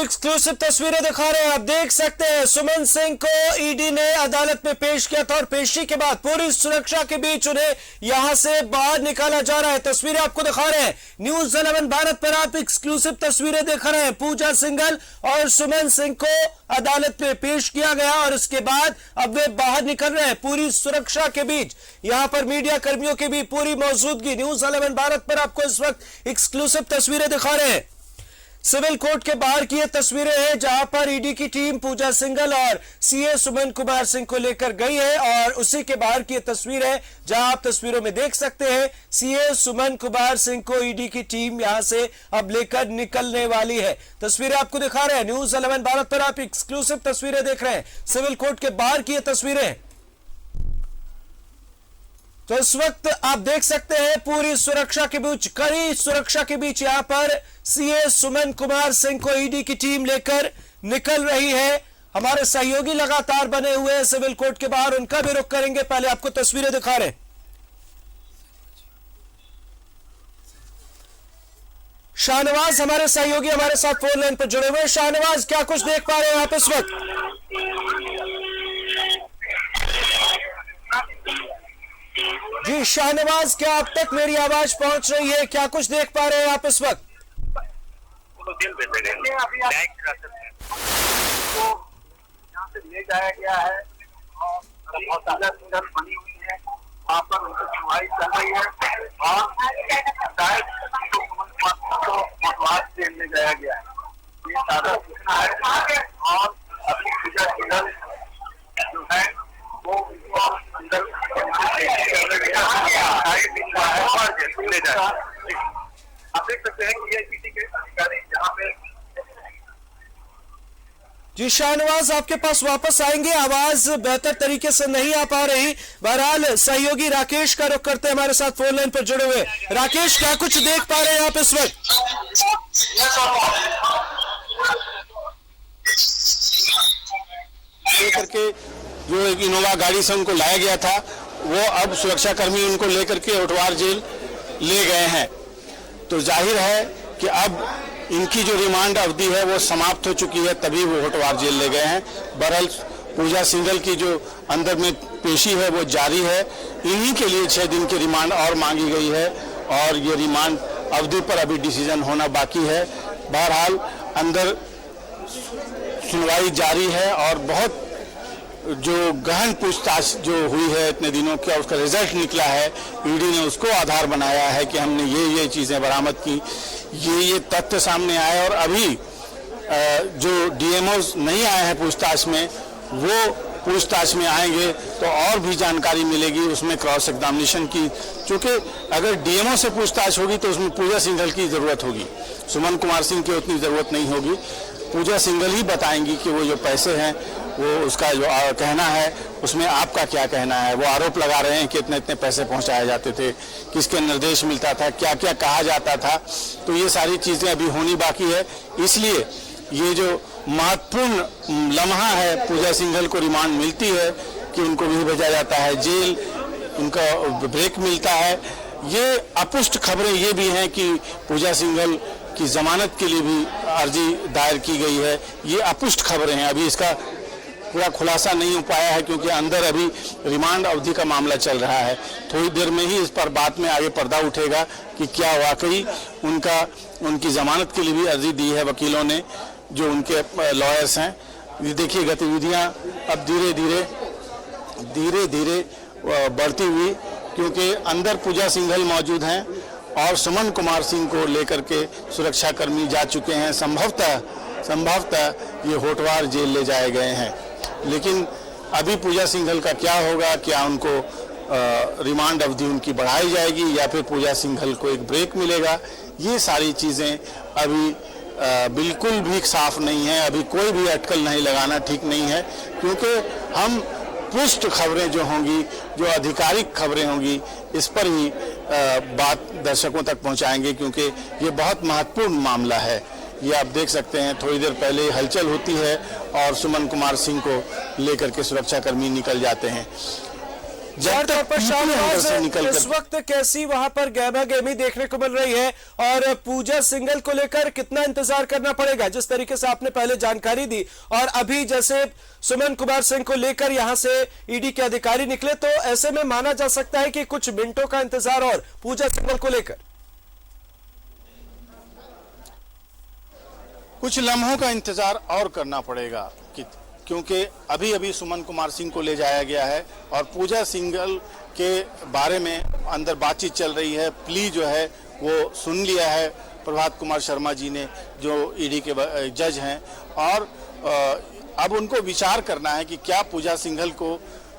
Exclusive तस्वीरें दिखा रहे हैं। आप देख सकते हैं सुमन सिंह को ईडी ने अदालत में पेश किया था और पेशी के बाद पूरी सुरक्षा के बीच उन्हें यहां से बाहर निकाला जा रहा है। तस्वीरें आपको दिखा रहे हैं। न्यूज़ 11 भारत पर आप एक्सक्लूसिव तस्वीरें देख रहे हैं। पूजा सिंघल और सुमन सिंह को अदालत में पेश किया गया और उसके बाद अब वे बाहर निकल रहे हैं पूरी सुरक्षा के बीच। यहां पर मीडिया कर्मियों की भी पूरी मौजूदगी। न्यूज़ 11 भारत पर आपको इस वक्त एक्सक्लूसिव तस्वीरें दिखा रहे हैं। सिविल कोर्ट के बाहर की ये तस्वीरें हैं जहां पर ईडी की टीम पूजा सिंघल और सीए सुमन कुमार सिंह को लेकर गई है और उसी के बाहर की ये तस्वीर है जहां आप तस्वीरों में देख सकते हैं सीए सुमन कुमार सिंह को ईडी की टीम यहां से अब लेकर निकलने वाली है। तस्वीरें आपको दिखा रहे हैं। न्यूज़ 11 भारत पर आप एक्सक्लूसिव तस्वीरें देख रहे हैं। सिविल कोर्ट के बाहर की ये तस्वीरें। तो इस वक्त आप देख सकते हैं पूरी सुरक्षा के बीच, कड़ी सुरक्षा के बीच यहां पर सीए सुमन कुमार सिंह को ईडी की टीम लेकर निकल रही है। हमारे सहयोगी लगातार बने हुए हैं सिविल कोर्ट के बाहर, उनका भी रुख करेंगे। पहले आपको तस्वीरें दिखा रहे हैं। शाहनवाज हमारे सहयोगी हमारे साथ फोन लाइन पर जुड़े हुए हैं। शाहनवाज, क्या कुछ देख पा रहे हैं आप इस वक्त? जी शाहनवाज, क्या अब तक मेरी आवाज पहुंच रही है? क्या कुछ देख पा रहे हैं आप इस वक्त? यहाँ से ले जाया गया है और बहुत बनी हुई है, वहाँ पर उनकी सुनवाई चल रही है और शायद जेल ले जाया गया है। ये ताजा सूचना है और अभी पूजा सिंघल जो है वो अंदर आप देख सकते हैं कि ये ईडी के अधिकारी यहाँ पे। जी शाहनवाज, आपके पास वापस आएंगे। आवाज बेहतर तरीके से नहीं आ पा रही। बहरहाल सहयोगी राकेश का रुख करते हैं हमारे साथ फोन लाइन पर जुड़े हुए। राकेश, क्या कुछ देख पा रहे हैं आप इस वक्त? करके जो एक इनोवा गाड़ी से उनको लाया गया था वो अब सुरक्षा कर्मी उनको लेकर के होटवार जेल ले गए हैं। तो जाहिर है कि अब इनकी जो रिमांड अवधि है वो समाप्त हो चुकी है, तभी वो होटवार जेल ले गए हैं। बहरहाल पूजा सिंघल की जो अंदर में पेशी है वो जारी है। इन्हीं के लिए 6 दिन की रिमांड और मांगी गई है और ये रिमांड अवधि पर अभी डिसीजन होना बाकी है। बहरहाल अंदर सुनवाई जारी है और बहुत जो गहन पूछताछ जो हुई है इतने दिनों की, उसका रिजल्ट निकला है। ईडी ने उसको आधार बनाया है कि हमने ये चीज़ें बरामद की, ये तथ्य सामने आए और अभी जो डीएमओ नहीं आए हैं पूछताछ में, वो पूछताछ में आएंगे तो और भी जानकारी मिलेगी उसमें क्रॉस एग्जामिनेशन की। क्योंकि अगर डीएमओ से पूछताछ होगी तो उसमें पूजा सिंघल की ज़रूरत होगी, सुमन कुमार सिंह की उतनी ज़रूरत नहीं होगी। पूजा सिंघल ही बताएंगी कि वो जो पैसे हैं वो उसका जो कहना है उसमें आपका क्या कहना है। वो आरोप लगा रहे हैं कि इतने इतने पैसे पहुंचाए जाते थे, किसके निर्देश मिलता था, क्या क्या कहा जाता था। तो ये सारी चीज़ें अभी होनी बाकी है। इसलिए ये जो महत्वपूर्ण लम्हा है, पूजा सिंघल को रिमांड मिलती है कि उनको भी भेजा जाता है जेल, उनका ब्रेक मिलता है। ये अपुष्ट खबरें ये भी हैं कि पूजा सिंघल की जमानत के लिए भी अर्जी दायर की गई है। ये अपुष्ट खबरें हैं, अभी इसका पूरा खुलासा नहीं हो पाया है क्योंकि अंदर अभी रिमांड अवधि का मामला चल रहा है। थोड़ी देर में ही इस पर बाद में आगे पर्दा उठेगा कि क्या वाकई उनकी जमानत के लिए भी अर्जी दी है वकीलों ने, जो उनके लॉयर्स हैं। ये देखिए गतिविधियां अब धीरे धीरे बढ़ती हुई, क्योंकि अंदर पूजा सिंघल मौजूद हैं और सुमन कुमार सिंह को लेकर के सुरक्षा कर्मी जा चुके हैं। संभवतः ये होटवार जेल ले जाए गए हैं। लेकिन अभी पूजा सिंघल का क्या होगा, क्या उनको रिमांड अवधि उनकी बढ़ाई जाएगी या फिर पूजा सिंघल को एक ब्रेक मिलेगा, ये सारी चीज़ें अभी बिल्कुल भी साफ नहीं है। अभी कोई भी अटकल नहीं लगाना ठीक नहीं है, क्योंकि हम पुष्ट खबरें जो होंगी, जो आधिकारिक खबरें होंगी, इस पर ही बात दर्शकों तक पहुंचाएंगे, क्योंकि ये बहुत महत्वपूर्ण मामला है। ये आप देख सकते हैं थोड़ी देर पहले हलचल होती है और सुमन कुमार सिंह को लेकर के सुरक्षाकर्मी निकल जाते हैं। जब तक पीपी अंदर से निकल इस वक्त कैसी वहां पर गहमा गहमी देखने को मिल रही है और पूजा सिंघल को लेकर कितना इंतजार करना पड़ेगा? जिस तरीके से आपने पहले जानकारी दी और अभी जैसे सुमन कुमार सिंह को लेकर यहां से ईडी के अधिकारी निकले, तो ऐसे में माना जा सकता है कि कुछ मिनटों का इंतजार और पूजा सिंघल को लेकर कुछ लम्हों का इंतजार और करना पड़ेगा क्योंकि अभी अभी सुमन कुमार सिंह को ले जाया गया है और पूजा सिंघल के बारे में अंदर बातचीत चल रही है। प्ली जो है वो सुन लिया है प्रभात कुमार शर्मा जी ने, जो ईडी के जज हैं, और अब उनको विचार करना है कि क्या पूजा सिंघल को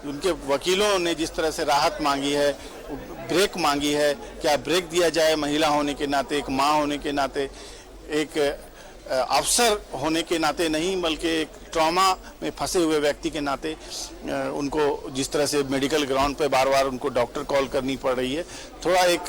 उनके वकीलों ने जिस तरह से राहत मांगी है, ब्रेक मांगी है, क्या ब्रेक दिया जाए महिला होने के नाते, एक माँ होने के नाते, एक अफसर होने के नाते नहीं बल्कि एक ट्रॉमा में फंसे हुए व्यक्ति के नाते उनको जिस तरह से मेडिकल ग्राउंड पे बार बार उनको डॉक्टर कॉल करनी पड़ रही है। थोड़ा एक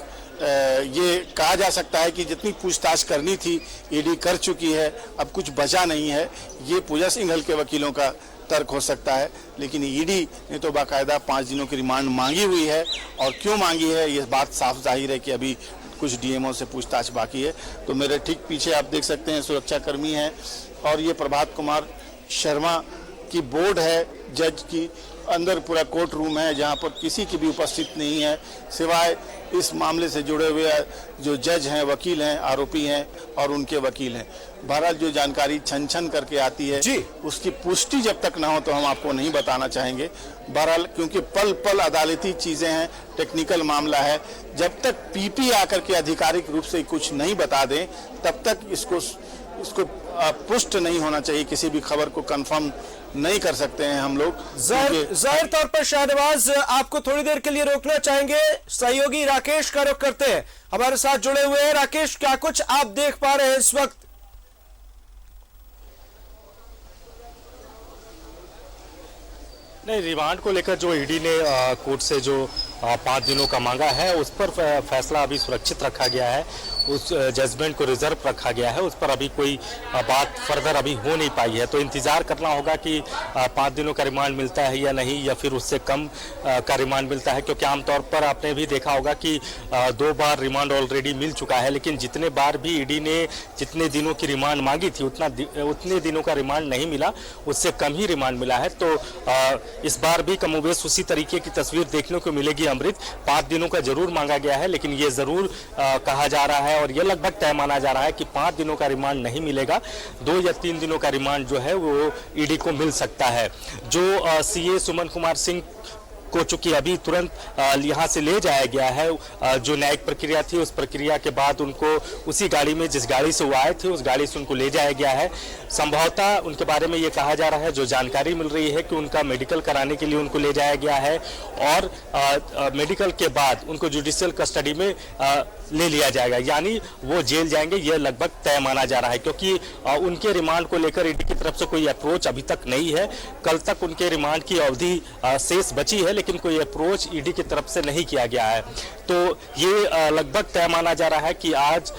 ये कहा जा सकता है कि जितनी पूछताछ करनी थी ईडी कर चुकी है, अब कुछ बचा नहीं है। ये पूजा सिंघल के वकीलों का तर्क हो सकता है, लेकिन ईडी ने तो बाकायदा 5 दिनों की रिमांड मांगी हुई है और क्यों मांगी है ये बात साफ जाहिर है कि अभी कुछ डीएमओ से पूछताछ बाकी है। तो मेरे ठीक पीछे आप देख सकते हैं सुरक्षाकर्मी हैं और ये प्रभात कुमार शर्मा की बोर्ड है जज की। अंदर पूरा कोर्ट रूम है जहां पर किसी की भी उपस्थित नहीं है सिवाय इस मामले से जुड़े हुए जो जज हैं, वकील हैं, आरोपी हैं और उनके वकील हैं। बहरहाल जो जानकारी छन छन करके आती है उसकी पुष्टि जब तक ना हो तो हम आपको नहीं बताना चाहेंगे। बहरहाल क्योंकि पल पल अदालती चीजें हैं, टेक्निकल मामला है, जब तक पीपी आकर के आधिकारिक रूप से कुछ नहीं बता दें तब तक इसको पुष्ट नहीं होना चाहिए। किसी भी खबर को कंफर्म नहीं कर सकते हैं हम लोग। जाहिर तौर पर शाहनवाज आपको थोड़ी देर के लिए रोकना चाहेंगे, सहयोगी राकेश का रुख करते हैं, हमारे साथ जुड़े हुए हैं। राकेश, क्या कुछ आप देख पा रहे हैं इस वक्त? नहीं, रिमांड को लेकर जो ईडी ने कोर्ट से जो 5 दिनों का मांगा है उस पर फैसला अभी सुरक्षित रखा गया है, उस जजमेंट को रिजर्व रखा गया है, उस पर अभी कोई बात फर्दर अभी हो नहीं पाई है। तो इंतजार करना होगा कि 5 दिनों का रिमांड मिलता है या नहीं, या फिर उससे कम का रिमांड मिलता है, क्योंकि आमतौर पर आपने भी देखा होगा कि 2 बार रिमांड ऑलरेडी मिल चुका है, लेकिन जितने बार भी ईडी ने जितने दिनों की रिमांड मांगी थी उतने दिनों का रिमांड नहीं मिला, उससे कम ही रिमांड मिला है। तो इस बार भी कमोबेश उसी तरीके की तस्वीर देखने को मिलेगी। अमृत, 5 दिनों का जरूर मांगा गया है, लेकिन ये जरूर कहा जा रहा है और ये लगभग तय माना जा रहा है कि 5 दिनों का रिमांड नहीं मिलेगा, 2 या 3 दिनों का रिमांड जो है वो ईडी को मिल सकता है। जो सीए सुमन कुमार सिंह को चूंकि अभी तुरंत यहाँ से ले जाया गया है, जो न्यायिक प्रक्रिया थी उस प्रक्रिया के बाद उनको उसी गाड़ी में, जिस गाड़ी से वो आए थे उस गाड़ी से उनको ले जाया गया है। संभवतः उनके बारे में ये कहा जा रहा है, जो जानकारी मिल रही है कि उनका मेडिकल कराने के लिए उनको ले जाया गया है और मेडिकल के बाद उनको जुडिशियल कस्टडी में ले लिया जाएगा, यानी वो जेल जाएंगे, ये लगभग तय माना जा रहा है, क्योंकि उनके रिमांड को लेकर ईडी की तरफ से कोई अप्रोच अभी तक नहीं है। कल तक उनके रिमांड की अवधि शेष बची है, लेकिन कोई अप्रोच ईडी की तरफ से नहीं किया गया है। तो ये लगभग तय माना जा रहा है कि आज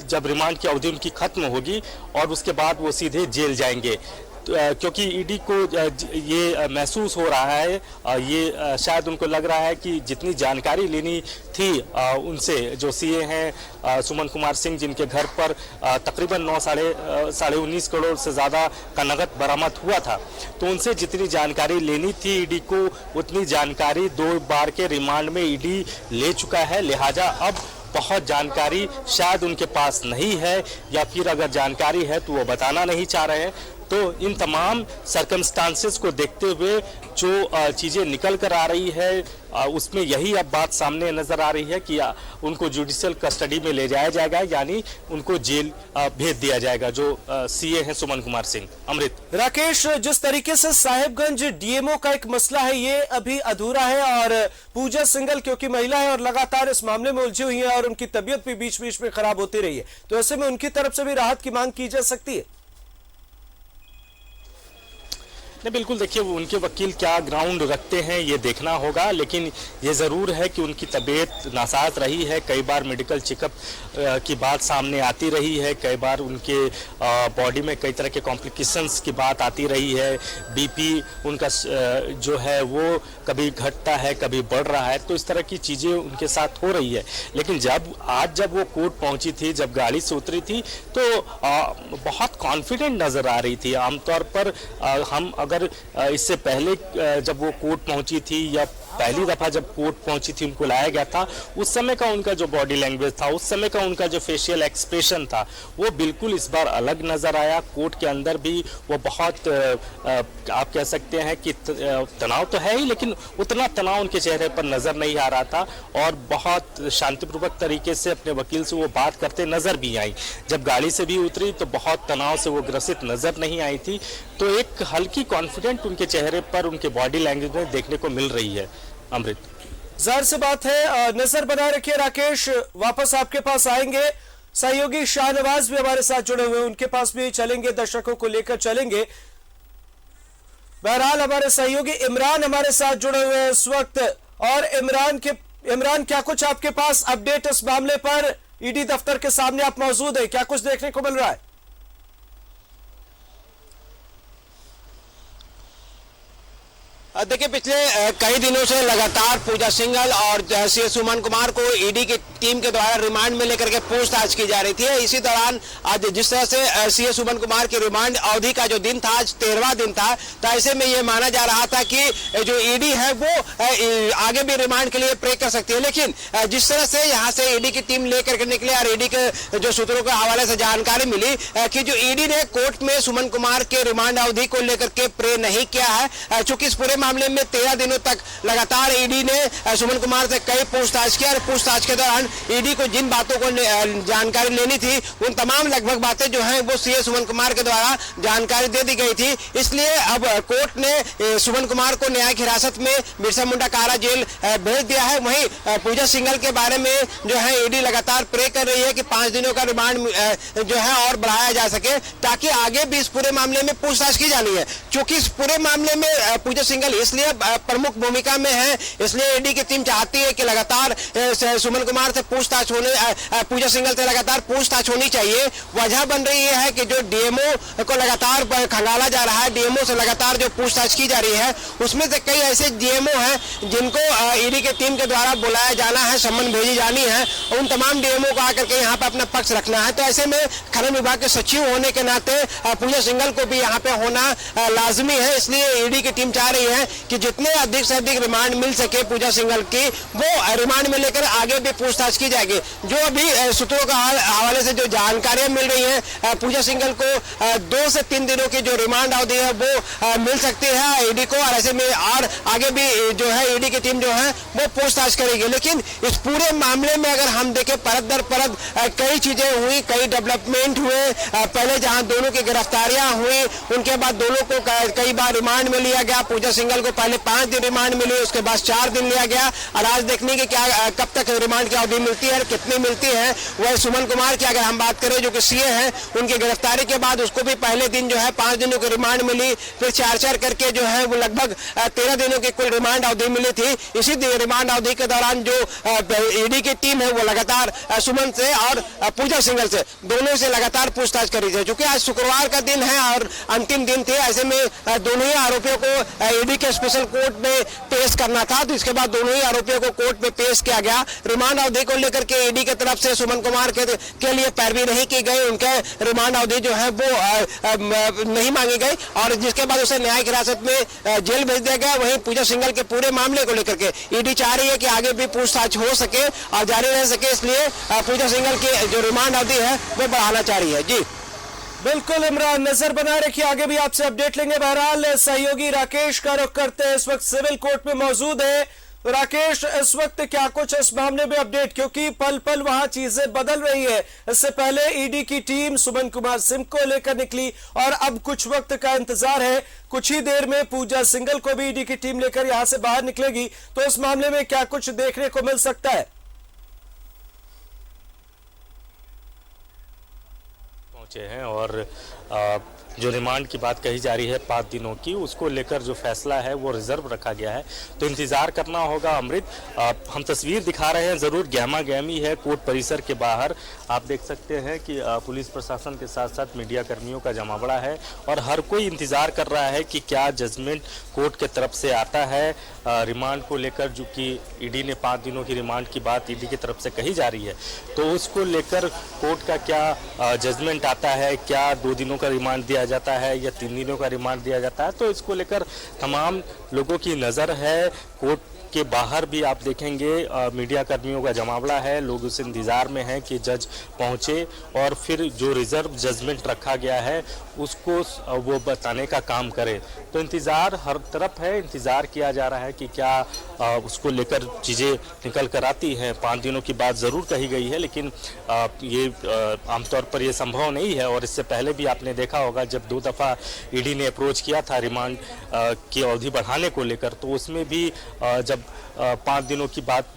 जब रिमांड की अवधि उनकी खत्म होगी और उसके बाद वो सीधे जेल जाएंगे, क्योंकि ईडी को ये महसूस हो रहा है, ये शायद उनको लग रहा है कि जितनी जानकारी लेनी थी उनसे, जो सीए हैं सुमन कुमार सिंह, जिनके घर पर तकरीबन 19 करोड़ से ज़्यादा का नकद बरामद हुआ था, तो उनसे जितनी जानकारी लेनी थी ईडी को उतनी जानकारी 2 बार के रिमांड में ईडी ले चुका है। लिहाजा अब बहुत जानकारी शायद उनके पास नहीं है, या फिर अगर जानकारी है तो वो बताना नहीं चाह रहे हैं। तो इन तमाम सर्कमस्टांसेस को देखते हुए जो चीज़ें निकल कर आ रही है उसमें यही अब बात सामने नजर आ रही है कि उनको जुडिशियल कस्टडी में ले जाया जाएगा, यानी उनको जेल भेज दिया जाएगा, जो सीए हैं सुमन कुमार सिंह। अमृत। राकेश, जिस तरीके से साहिबगंज डीएमओ का एक मसला है ये अभी अधूरा है और पूजा सिंघल क्योंकि महिला है और लगातार इस मामले में उलझी हुई है और उनकी तबीयत भी बीच बीच में खराब होती रही है, तो ऐसे में उनकी तरफ से भी राहत की मांग की जा सकती है। नहीं, बिल्कुल देखिए उनके वकील क्या ग्राउंड रखते हैं ये देखना होगा, लेकिन ये ज़रूर है कि उनकी तबीयत नासाज रही है। कई बार मेडिकल चेकअप की बात सामने आती रही है, कई बार उनके बॉडी में कई तरह के कॉम्प्लिकेशंस की बात आती रही है। बीपी उनका जो है वो कभी घटता है कभी बढ़ रहा है, तो इस तरह की चीज़ें उनके साथ हो रही है। लेकिन जब वो कोर्ट पहुंची थी, जब गाड़ी से उतरी थी, तो बहुत कॉन्फिडेंट नज़र आ रही थी। आमतौर पर हम अगर इससे पहले जब वो कोर्ट पहुंची थी या पहली दफा जब कोर्ट पहुंची थी उनको लाया गया था, उस समय का उनका जो बॉडी लैंग्वेज था, उस समय का उनका जो फेशियल एक्सप्रेशन था, वो बिल्कुल इस बार अलग नजर आया। कोर्ट के अंदर भी वो बहुत आप कह सकते हैं कि तनाव तो है ही, लेकिन उतना तनाव उनके चेहरे पर नजर नहीं आ रहा था और बहुत शांतिपूर्वक तरीके से अपने वकील से वो बात करते नजर भी आई। जब गाड़ी से भी उतरी तो बहुत तनाव से वो ग्रसित नजर नहीं आई थी, तो एक हल्की कॉन्फिडेंट उनके चेहरे पर उनके बॉडी लैंग्वेज में देखने को मिल रही है। अमृत, जाहिर सी बात है, नजर बना रखिए राकेश, वापस आपके पास आएंगे। सहयोगी शाहनवाज भी हमारे साथ जुड़े हुए, उनके पास भी चलेंगे, दर्शकों को लेकर चलेंगे। बहरहाल हमारे सहयोगी इमरान हमारे साथ जुड़े हुए हैं इस वक्त। और इमरान, क्या कुछ आपके पास अपडेट इस मामले पर? ईडी दफ्तर के सामने आप मौजूद है, क्या कुछ देखने को मिल रहा है? देखिए, पिछले कई दिनों से लगातार पूजा सिंघल और सीएस सुमन कुमार को ईडी की टीम के द्वारा रिमांड में लेकर के पूछताछ की जा रही थी। इसी दौरान आज जिस तरह से सीएस सुमन कुमार की रिमांड अवधि का जो दिन था, आज 13वां दिन था, तो ऐसे में ये माना जा रहा था कि जो ईडी है वो आगे भी रिमांड के लिए प्रे कर सकती है। लेकिन जिस तरह से यहाँ से ईडी की टीम लेकर के निकले और ईडी के जो सूत्रों के हवाले से जानकारी मिली कि जो ईडी ने कोर्ट में सुमन कुमार के रिमांड अवधि को लेकर के प्रे नहीं किया है, चूंकि इस पूरे मामले में 13 दिनों तक लगातार ईडी ने सुमन कुमार से कई पूछताछ किया और पूछताछ के दौरान ईडी को जिन बातों को जानकारी लेनी थी, उन तमाम लगभग बातें जो हैं वो सीए सुमन कुमार के द्वारा जानकारी दे दी गई थी। इसलिए अब कोर्ट ने सुमन कुमार को न्यायिक हिरासत में बिरसा मुंडा कारा जेल भेज दिया है। वहीं पूजा सिंघल के बारे में जो है ईडी लगातार प्रे कर रही है कि 5 दिनों का रिमांड जो है और बढ़ाया जा सके, ताकि आगे भी इस पूरे मामले में पूछताछ की जानी है। चूंकि इस पूरे मामले में पूजा सिंघल इसलिए प्रमुख भूमिका में है, इसलिए ईडी की टीम चाहती है कि लगातार सुमन कुमार से पूछताछ होने, पूजा सिंघल से लगातार पूछताछ होनी चाहिए। वजह बन रही है कि जो डीएमओ को लगातार खंगाला जा रहा है, डीएमओ से लगातार जो पूछताछ की जा रही है, उसमें से कई ऐसे डीएमओ हैं जिनको ईडी की टीम के द्वारा बुलाया जाना है, सम्मन भेजी जानी है, उन तमाम डीएमओ को आकर के यहाँ पे अपना पक्ष रखना है। तो ऐसे में खनन विभाग के सचिव होने के नाते पूजा सिंघल को भी यहाँ पे होना लाजमी है। इसलिए ईडी की टीम चाह रही है कि जितने अधिक से अधिक रिमांड मिल सके पूजा सिंघल की, वो रिमांड में लेकर आगे भी पूछताछ की जाएगी। जो अभी सूत्रों का हवाले से जो जानकारियां मिल रही हैं, पूजा सिंघल को 2 से 3 दिनों की जो रिमांड अवधि है वो मिल सकती है ईडी को, और ऐसे में और आगे भी जो है ईडी की टीम जो है वो पूछताछ करेगी। लेकिन इस पूरे मामले में अगर हम देखें, परत दर परत कई चीजें हुई, कई डेवलपमेंट हुए। पहले जहां दोनों की गिरफ्तारियां हुई, उनके बाद दोनों को कई बार रिमांड में लिया गया। पूजा सिंघल को पहले 5 दिन रिमांड मिली, उसके बाद 4 दिन लिया गया, और आज देखने की क्या कब तक रिमांड की अवधि मिलती है, कितनी मिलती है। वह सुमन कुमार की अगर हम बात करें, जो कि सीए हैं, उनकी गिरफ्तारी के बाद उसको भी पहले दिन जो है 5 दिनों की रिमांड मिली, फिर 4-4 करके जो है वो लगभग 13 दिनों की कुल रिमांड अवधि मिली थी। इसी रिमांड अवधि के दौरान जो ईडी की टीम है वो लगातार सुमन से और पूजा सिंघल से, दोनों से लगातार पूछताछ करी थी। चूंकि आज शुक्रवार का दिन है और अंतिम दिन थे, ऐसे में दोनों ही आरोपियों को ईडी के स्पेशल कोर्ट में पेश करना था, तो इसके बाद दोनों ही आरोपियों को कोर्ट में पेश किया गया। रिमांड अवधि को लेकर के ईडी की तरफ से सुमन कुमार के लिए पैरवी नहीं की गई, उनके रिमांड अवधि जो है वो नहीं मांगी गई, और जिसके बाद उसे न्यायिक हिरासत में जेल भेज दिया गया। वहीं पूजा सिंघल के पूरे मामले को लेकर के ईडी चाह रही है कि आगे भी पूछताछ हो सके और जारी रह सके, इसलिए पूजा सिंघल की जो रिमांड अवधि है वो बढ़ाना चाह रही है। जी बिल्कुल इमरान, नजर बना रखिए, आगे भी आपसे अपडेट लेंगे। बहरहाल सहयोगी राकेश का रुख करते हैं, इस वक्त सिविल कोर्ट में मौजूद है। राकेश, इस वक्त क्या कुछ इस मामले में अपडेट, क्योंकि पल पल वहां चीजें बदल रही है। इससे पहले ईडी की टीम सुमन कुमार सिंह को लेकर निकली और अब कुछ वक्त का इंतजार है, कुछ ही देर में पूजा सिंघल को भी ईडी की टीम लेकर यहां से बाहर निकलेगी। तो इस मामले में क्या कुछ देखने को मिल सकता है? पहुंचे हैं और जो रिमांड की बात कही जा रही है 5 दिनों की, उसको लेकर जो फैसला है वो रिजर्व रखा गया है। तो इंतज़ार करना होगा। अमृत, हम तस्वीर दिखा रहे हैं, ज़रूर गहमा गहमी है कोर्ट परिसर के बाहर। आप देख सकते हैं कि पुलिस प्रशासन के साथ साथ मीडिया कर्मियों का जमावड़ा है और हर कोई इंतज़ार कर रहा है कि क्या जजमेंट कोर्ट के तरफ से आता है रिमांड को लेकर। जो कि ईडी ने 5 दिनों की रिमांड की बात ईडी की तरफ से कही जा रही है, तो उसको लेकर कोर्ट का क्या जजमेंट आता है, क्या 2 दिनों का रिमांड दिया जाता है या 3 दिनों का रिमांड दिया जाता है। तो इसको लेकर तमाम लोगों की नज़र है। कोर्ट के बाहर भी आप देखेंगे मीडिया कर्मियों का जमावड़ा है, लोग उस इंतज़ार में हैं कि जज पहुंचे और फिर जो रिजर्व जजमेंट रखा गया है उसको वो बताने का काम करे। तो इंतज़ार हर तरफ है, इंतज़ार किया जा रहा है कि क्या उसको लेकर चीज़ें निकल कर आती हैं। 5 दिनों की बात ज़रूर कही गई है, लेकिन ये आमतौर पर ये संभव नहीं है। और इससे पहले भी आपने देखा होगा जब 2 दफ़ा ईडी ने अप्रोच किया था रिमांड की अवधि बढ़ाने को लेकर, तो उसमें भी जब 5 दिनों की बात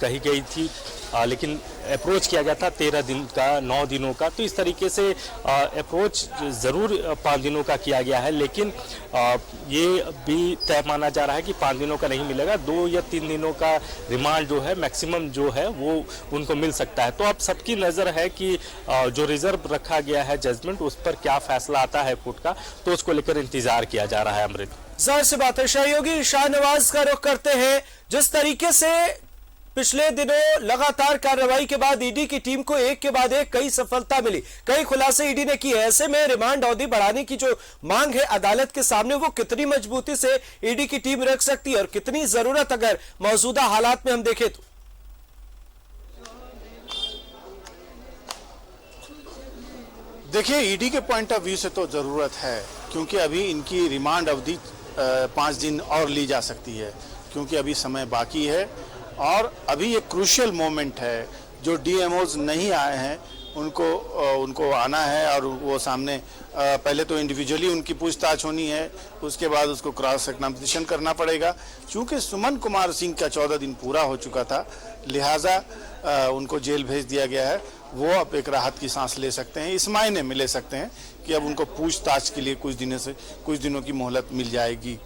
कही गई थी, लेकिन अप्रोच किया गया था 13 दिन का, 9 दिनों का। तो इस तरीके से अप्रोच ज़रूर 5 दिनों का किया गया है, लेकिन ये भी तय माना जा रहा है कि 5 दिनों का नहीं मिलेगा, 2 या 3 दिनों का रिमांड जो है मैक्सिमम जो है वो उनको मिल सकता है। तो अब सबकी नज़र है कि जो रिजर्व रखा गया है जजमेंट, उस पर क्या फैसला आता है कोर्ट का, तो उसको लेकर इंतजार किया जा रहा है। अमृत, जाहिर सी बात है सहयोगी, शाहनवाज का रुख करते हैं। जिस तरीके से पिछले दिनों लगातार कार्रवाई के बाद ईडी की टीम को एक के बाद एक कई सफलता मिली, कई खुलासे ईडी ने किए। ऐसे में रिमांड अवधि बढ़ाने की जो मांग है अदालत के सामने, वो कितनी मजबूती से ईडी की टीम रख सकती है और कितनी जरूरत अगर मौजूदा हालात में हम देखें तो। देखिए, ईडी के पॉइंट ऑफ व्यू से तो जरूरत है, क्योंकि अभी इनकी रिमांड अवधि 5 दिन और ली जा सकती है, क्योंकि अभी समय बाकी है और अभी ये क्रूशियल मोमेंट है। जो डीएमओज नहीं आए हैं उनको आना है और वो सामने पहले तो इंडिविजुअली उनकी पूछताछ होनी है, उसके बाद उसको क्रॉस एग्जामिनेशन करना पड़ेगा। चूंकि सुमन कुमार सिंह का 14 दिन पूरा हो चुका था, लिहाजा उनको जेल भेज दिया गया है। वो अब एक राहत की सांस ले सकते हैं, इस मायने में ले सकते हैं कि अब उनको पूछताछ के लिए कुछ दिनों की मोहलत मिल जाएगी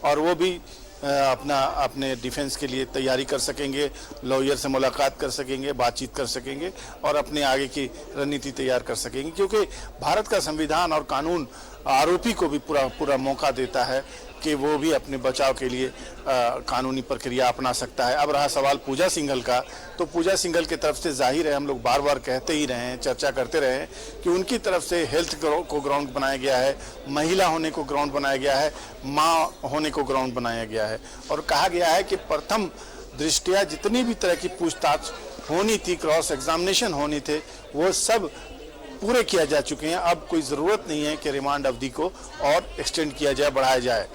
और वो भी अपने डिफेंस के लिए तैयारी कर सकेंगे, लॉयर से मुलाकात कर सकेंगे, बातचीत कर सकेंगे और अपने आगे की रणनीति तैयार कर सकेंगे। क्योंकि भारत का संविधान और कानून आरोपी को भी पूरा मौका देता है कि वो भी अपने बचाव के लिए कानूनी प्रक्रिया अपना सकता है। अब रहा सवाल पूजा सिंघल का, तो पूजा सिंघल की तरफ से जाहिर है, हम लोग बार बार कहते ही रहे हैं, चर्चा करते रहे हैं कि उनकी तरफ से हेल्थ को ग्राउंड बनाया गया है, महिला होने को ग्राउंड बनाया गया है, माँ होने को ग्राउंड बनाया गया है और कहा गया है कि प्रथम दृष्टया जितनी भी तरह की पूछताछ होनी थी, क्रॉस एग्जामिनेशन होनी थे, वो सब पूरे किया जा चुके हैं। अब कोई ज़रूरत नहीं है कि रिमांड अवधि को और एक्सटेंड किया जाए, बढ़ाया जाए।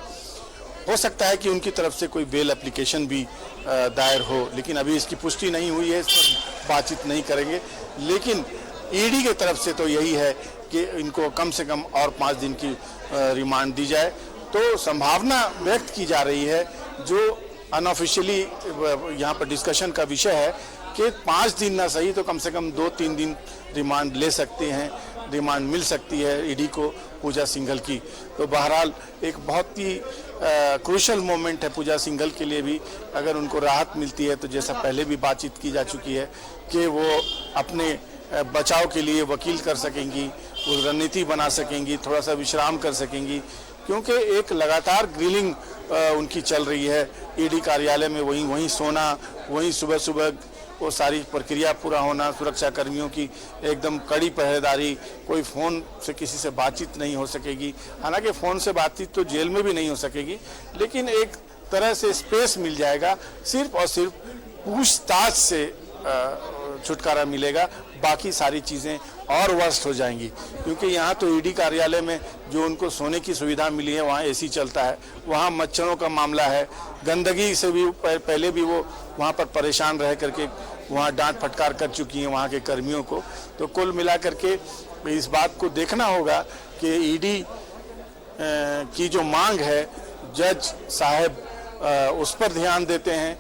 हो सकता है कि उनकी तरफ से कोई बेल एप्लीकेशन भी दायर हो, लेकिन अभी इसकी पुष्टि नहीं हुई है, इस पर बातचीत नहीं करेंगे। लेकिन ईडी की तरफ से तो यही है कि इनको कम से कम और 5 दिन की रिमांड दी जाए। तो संभावना व्यक्त की जा रही है, जो अनऑफिशियली यहाँ पर डिस्कशन का विषय है कि 5 दिन ना सही तो कम से कम 2-3 दिन रिमांड ले सकते हैं, रिमांड मिल सकती है ईडी को पूजा सिंघल की। तो बहरहाल एक बहुत ही क्रूशल मोमेंट है पूजा सिंघल के लिए भी। अगर उनको राहत मिलती है तो जैसा पहले भी बातचीत की जा चुकी है कि वो अपने बचाव के लिए वकील कर सकेंगी, वो रणनीति बना सकेंगी, थोड़ा सा विश्राम कर सकेंगी, क्योंकि एक लगातार ग्रिलिंग उनकी चल रही है ईडी कार्यालय में। वहीं सोना, वहीं सुबह वो सारी प्रक्रिया पूरा होना, सुरक्षा कर्मियों की एकदम कड़ी पहरेदारी, कोई फ़ोन से किसी से बातचीत नहीं हो सकेगी। हालांकि फ़ोन से बातचीत तो जेल में भी नहीं हो सकेगी, लेकिन एक तरह से स्पेस मिल जाएगा, सिर्फ और सिर्फ पूछताछ से छुटकारा मिलेगा। बाकी सारी चीज़ें और वर्स्ट हो जाएंगी, क्योंकि यहाँ तो ईडी कार्यालय में जो उनको सोने की सुविधा मिली है, वहाँ एसी चलता है, वहाँ मच्छरों का मामला है, गंदगी से भी पहले भी वो वहाँ पर परेशान रह करके वहाँ डांट फटकार कर चुकी हैं वहाँ के कर्मियों को। तो कुल मिलाकर के इस बात को देखना होगा कि ईडी की जो मांग है, जज साहब उस पर ध्यान देते हैं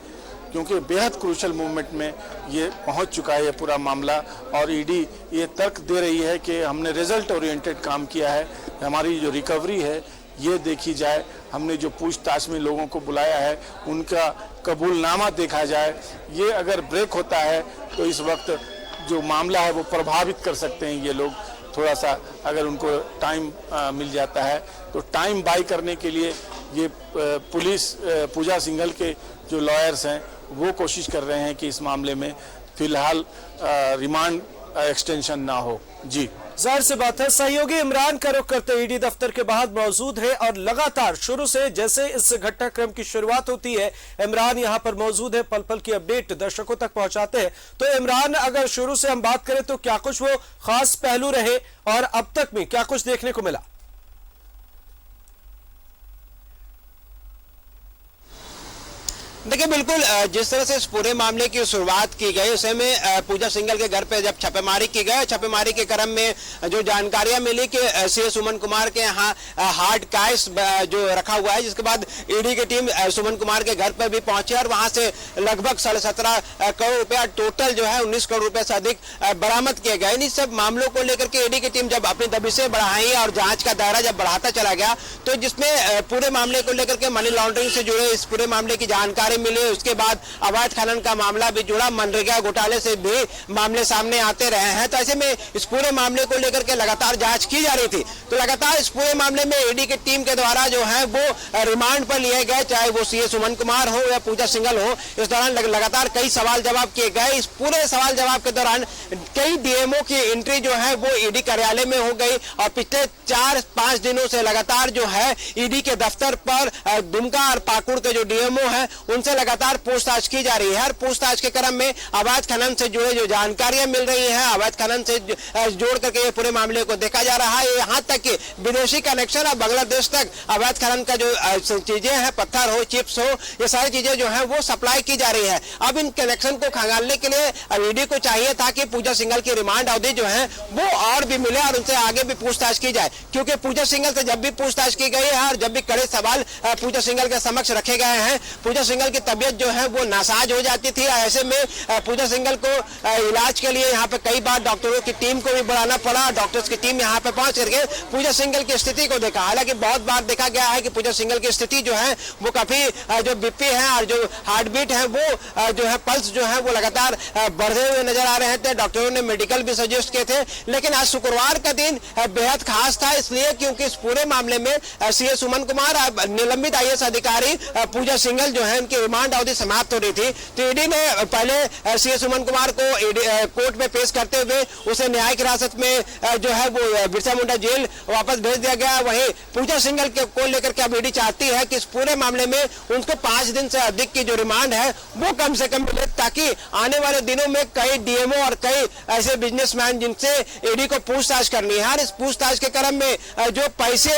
क्योंकि बेहद क्रूशल मूवमेंट में ये पहुंच चुका है ये पूरा मामला। और ईडी ये तर्क दे रही है कि हमने रिजल्ट ओरिएंटेड काम किया है, हमारी जो रिकवरी है ये देखी जाए, हमने जो पूछताछ में लोगों को बुलाया है उनका कबूलनामा देखा जाए। ये अगर ब्रेक होता है तो इस वक्त जो मामला है वो प्रभावित कर सकते हैं ये लोग। थोड़ा सा अगर उनको टाइम मिल जाता है तो टाइम बाई करने के लिए ये पुलिस पूजा सिंघल के जो लॉयर्स हैं वो कोशिश कर रहे हैं कि इस मामले में फिलहाल रिमांड एक्सटेंशन ना हो। जी, जाहिर सी बात है सहयोगी इमरान का रुख करते ईडी दफ्तर के बाहर मौजूद है और लगातार शुरू से जैसे इस घटनाक्रम की शुरुआत होती है इमरान यहां पर मौजूद है, पल पल की अपडेट दर्शकों तक पहुंचाते हैं। तो इमरान, अगर शुरू से हम बात करें तो क्या कुछ वो खास पहलू रहे और अब तक में क्या कुछ देखने को मिला? देखिए, बिल्कुल जिस तरह से इस पूरे मामले की शुरुआत की गई उसे में पूजा सिंघल के घर पे जब छापेमारी की गई, छापेमारी के क्रम में जो जानकारियां मिली कि सीए सुमन कुमार के यहाँ हार्ड कैश जो रखा हुआ है, जिसके बाद ईडी की टीम सुमन कुमार के घर पर भी पहुंची और वहां से लगभग 17.5 करोड़ रुपया टोटल जो है 19 करोड़ रुपए से अधिक बरामद किए गए। इन सब मामलों को लेकर के ईडी की टीम जब अपनी दबिशें बढ़ाई और जांच का दायरा जब बढ़ाता चला गया तो जिसमें पूरे मामले को लेकर के मनी लॉन्ड्रिंग से जुड़े इस पूरे मामले की जानकारी मिले, उसके बाद अवैध खनन का मामला भी जुड़ा, मनरेगा घोटाले से भी मामले सामने आते रहे हैं। तो ऐसे में इस पूरे मामले को लेकर के लगातार जांच की जा रही थी। तो लगातार इस पूरे मामले में ईडी की टीम के द्वारा जो है वो रिमांड पर लिए गए, चाहे वो सीए सुमन कुमार हो या पूजा सिंघल हो। इस दौरान लगातार कई सवाल जवाब किए गए। इस पूरे सवाल जवाब के दौरान कई डीएमओ की एंट्री जो है वो ईडी कार्यालय में हो गई और पिछले 4-5 दिनों से लगातार जो है ईडी के दफ्तर पर दुमका और पाकुड़ के जो डीएमओ है उनसे लगातार पूछताछ की जा रही है। हर पूछताछ के क्रम में अवैध खनन से जुड़े जो जानकारियां मिल रही हैं, अवैध खनन से जोड़ करके ये पूरे मामले को देखा जा रहा है। यहाँ तक कि विदेशी कनेक्शन और बांग्लादेश तक अवैध खनन का जो चीजें हैं, पत्थर हो, चिप्स हो, ये सारी चीजें जो है वो सप्लाई की जा रही है। अब इन कनेक्शन को खंगालने के लिए ईडी को चाहिए था कि पूजा सिंघल की रिमांड अवधि जो है वो और भी मिले और उनसे आगे भी पूछताछ की जाए, क्योंकि पूजा सिंघल से जब भी पूछताछ की गई है और जब भी कड़े सवाल पूजा सिंघल के समक्ष रखे गए हैं, पूजा सिंघल की तबियत जो है वो नासाज हो जाती थी। ऐसे में पूजा सिंघल को इलाज के लिए यहाँ पे कई बार डॉक्टरों की टीम को भी बुलाना पड़ा। डॉक्टर्स की टीम यहाँ पे पहुंच करके पूजा सिंघल की स्थिति को देखा। हालांकि बहुत बार देखा गया है कि पूजा सिंघल की स्थिति जो है वो काफी जो बीपी है और जो हार्ट बीट है वो जो है पल्स जो है वो लगातार बढ़ते हुए नजर आ रहे थे। डॉक्टरों ने मेडिकल भी सजेस्ट किए थे, लेकिन आज शुक्रवार का दिन बेहद खास था, इसलिए क्योंकि इस पूरे मामले में सीए सुमन कुमार निलंबित आईएएस अधिकारी पूजा सिंघल जो है उनकी रिमांड अवधि समाप्त हो रही थी। तो ईडी ने पहले सीए सुमन कुमार को कोर्ट में पेश करते हुए उसे न्यायिक हिरासत में जो है वो बिरसा मुंडा जेल वापस भेज दिया गया। वहीं पूजा सिंघल को लेकर के अब ईडी चाहती है कि इस पूरे मामले में उनको 5 दिन से अधिक की जो रिमांड है वो कम से कम मिले, ताकि आने वाले दिनों में कई डीएमओ और कई ऐसे बिजनेसमैन जिनसे ईडी को पूछताछ करनी है, इस पूछताछ के क्रम में जो पैसे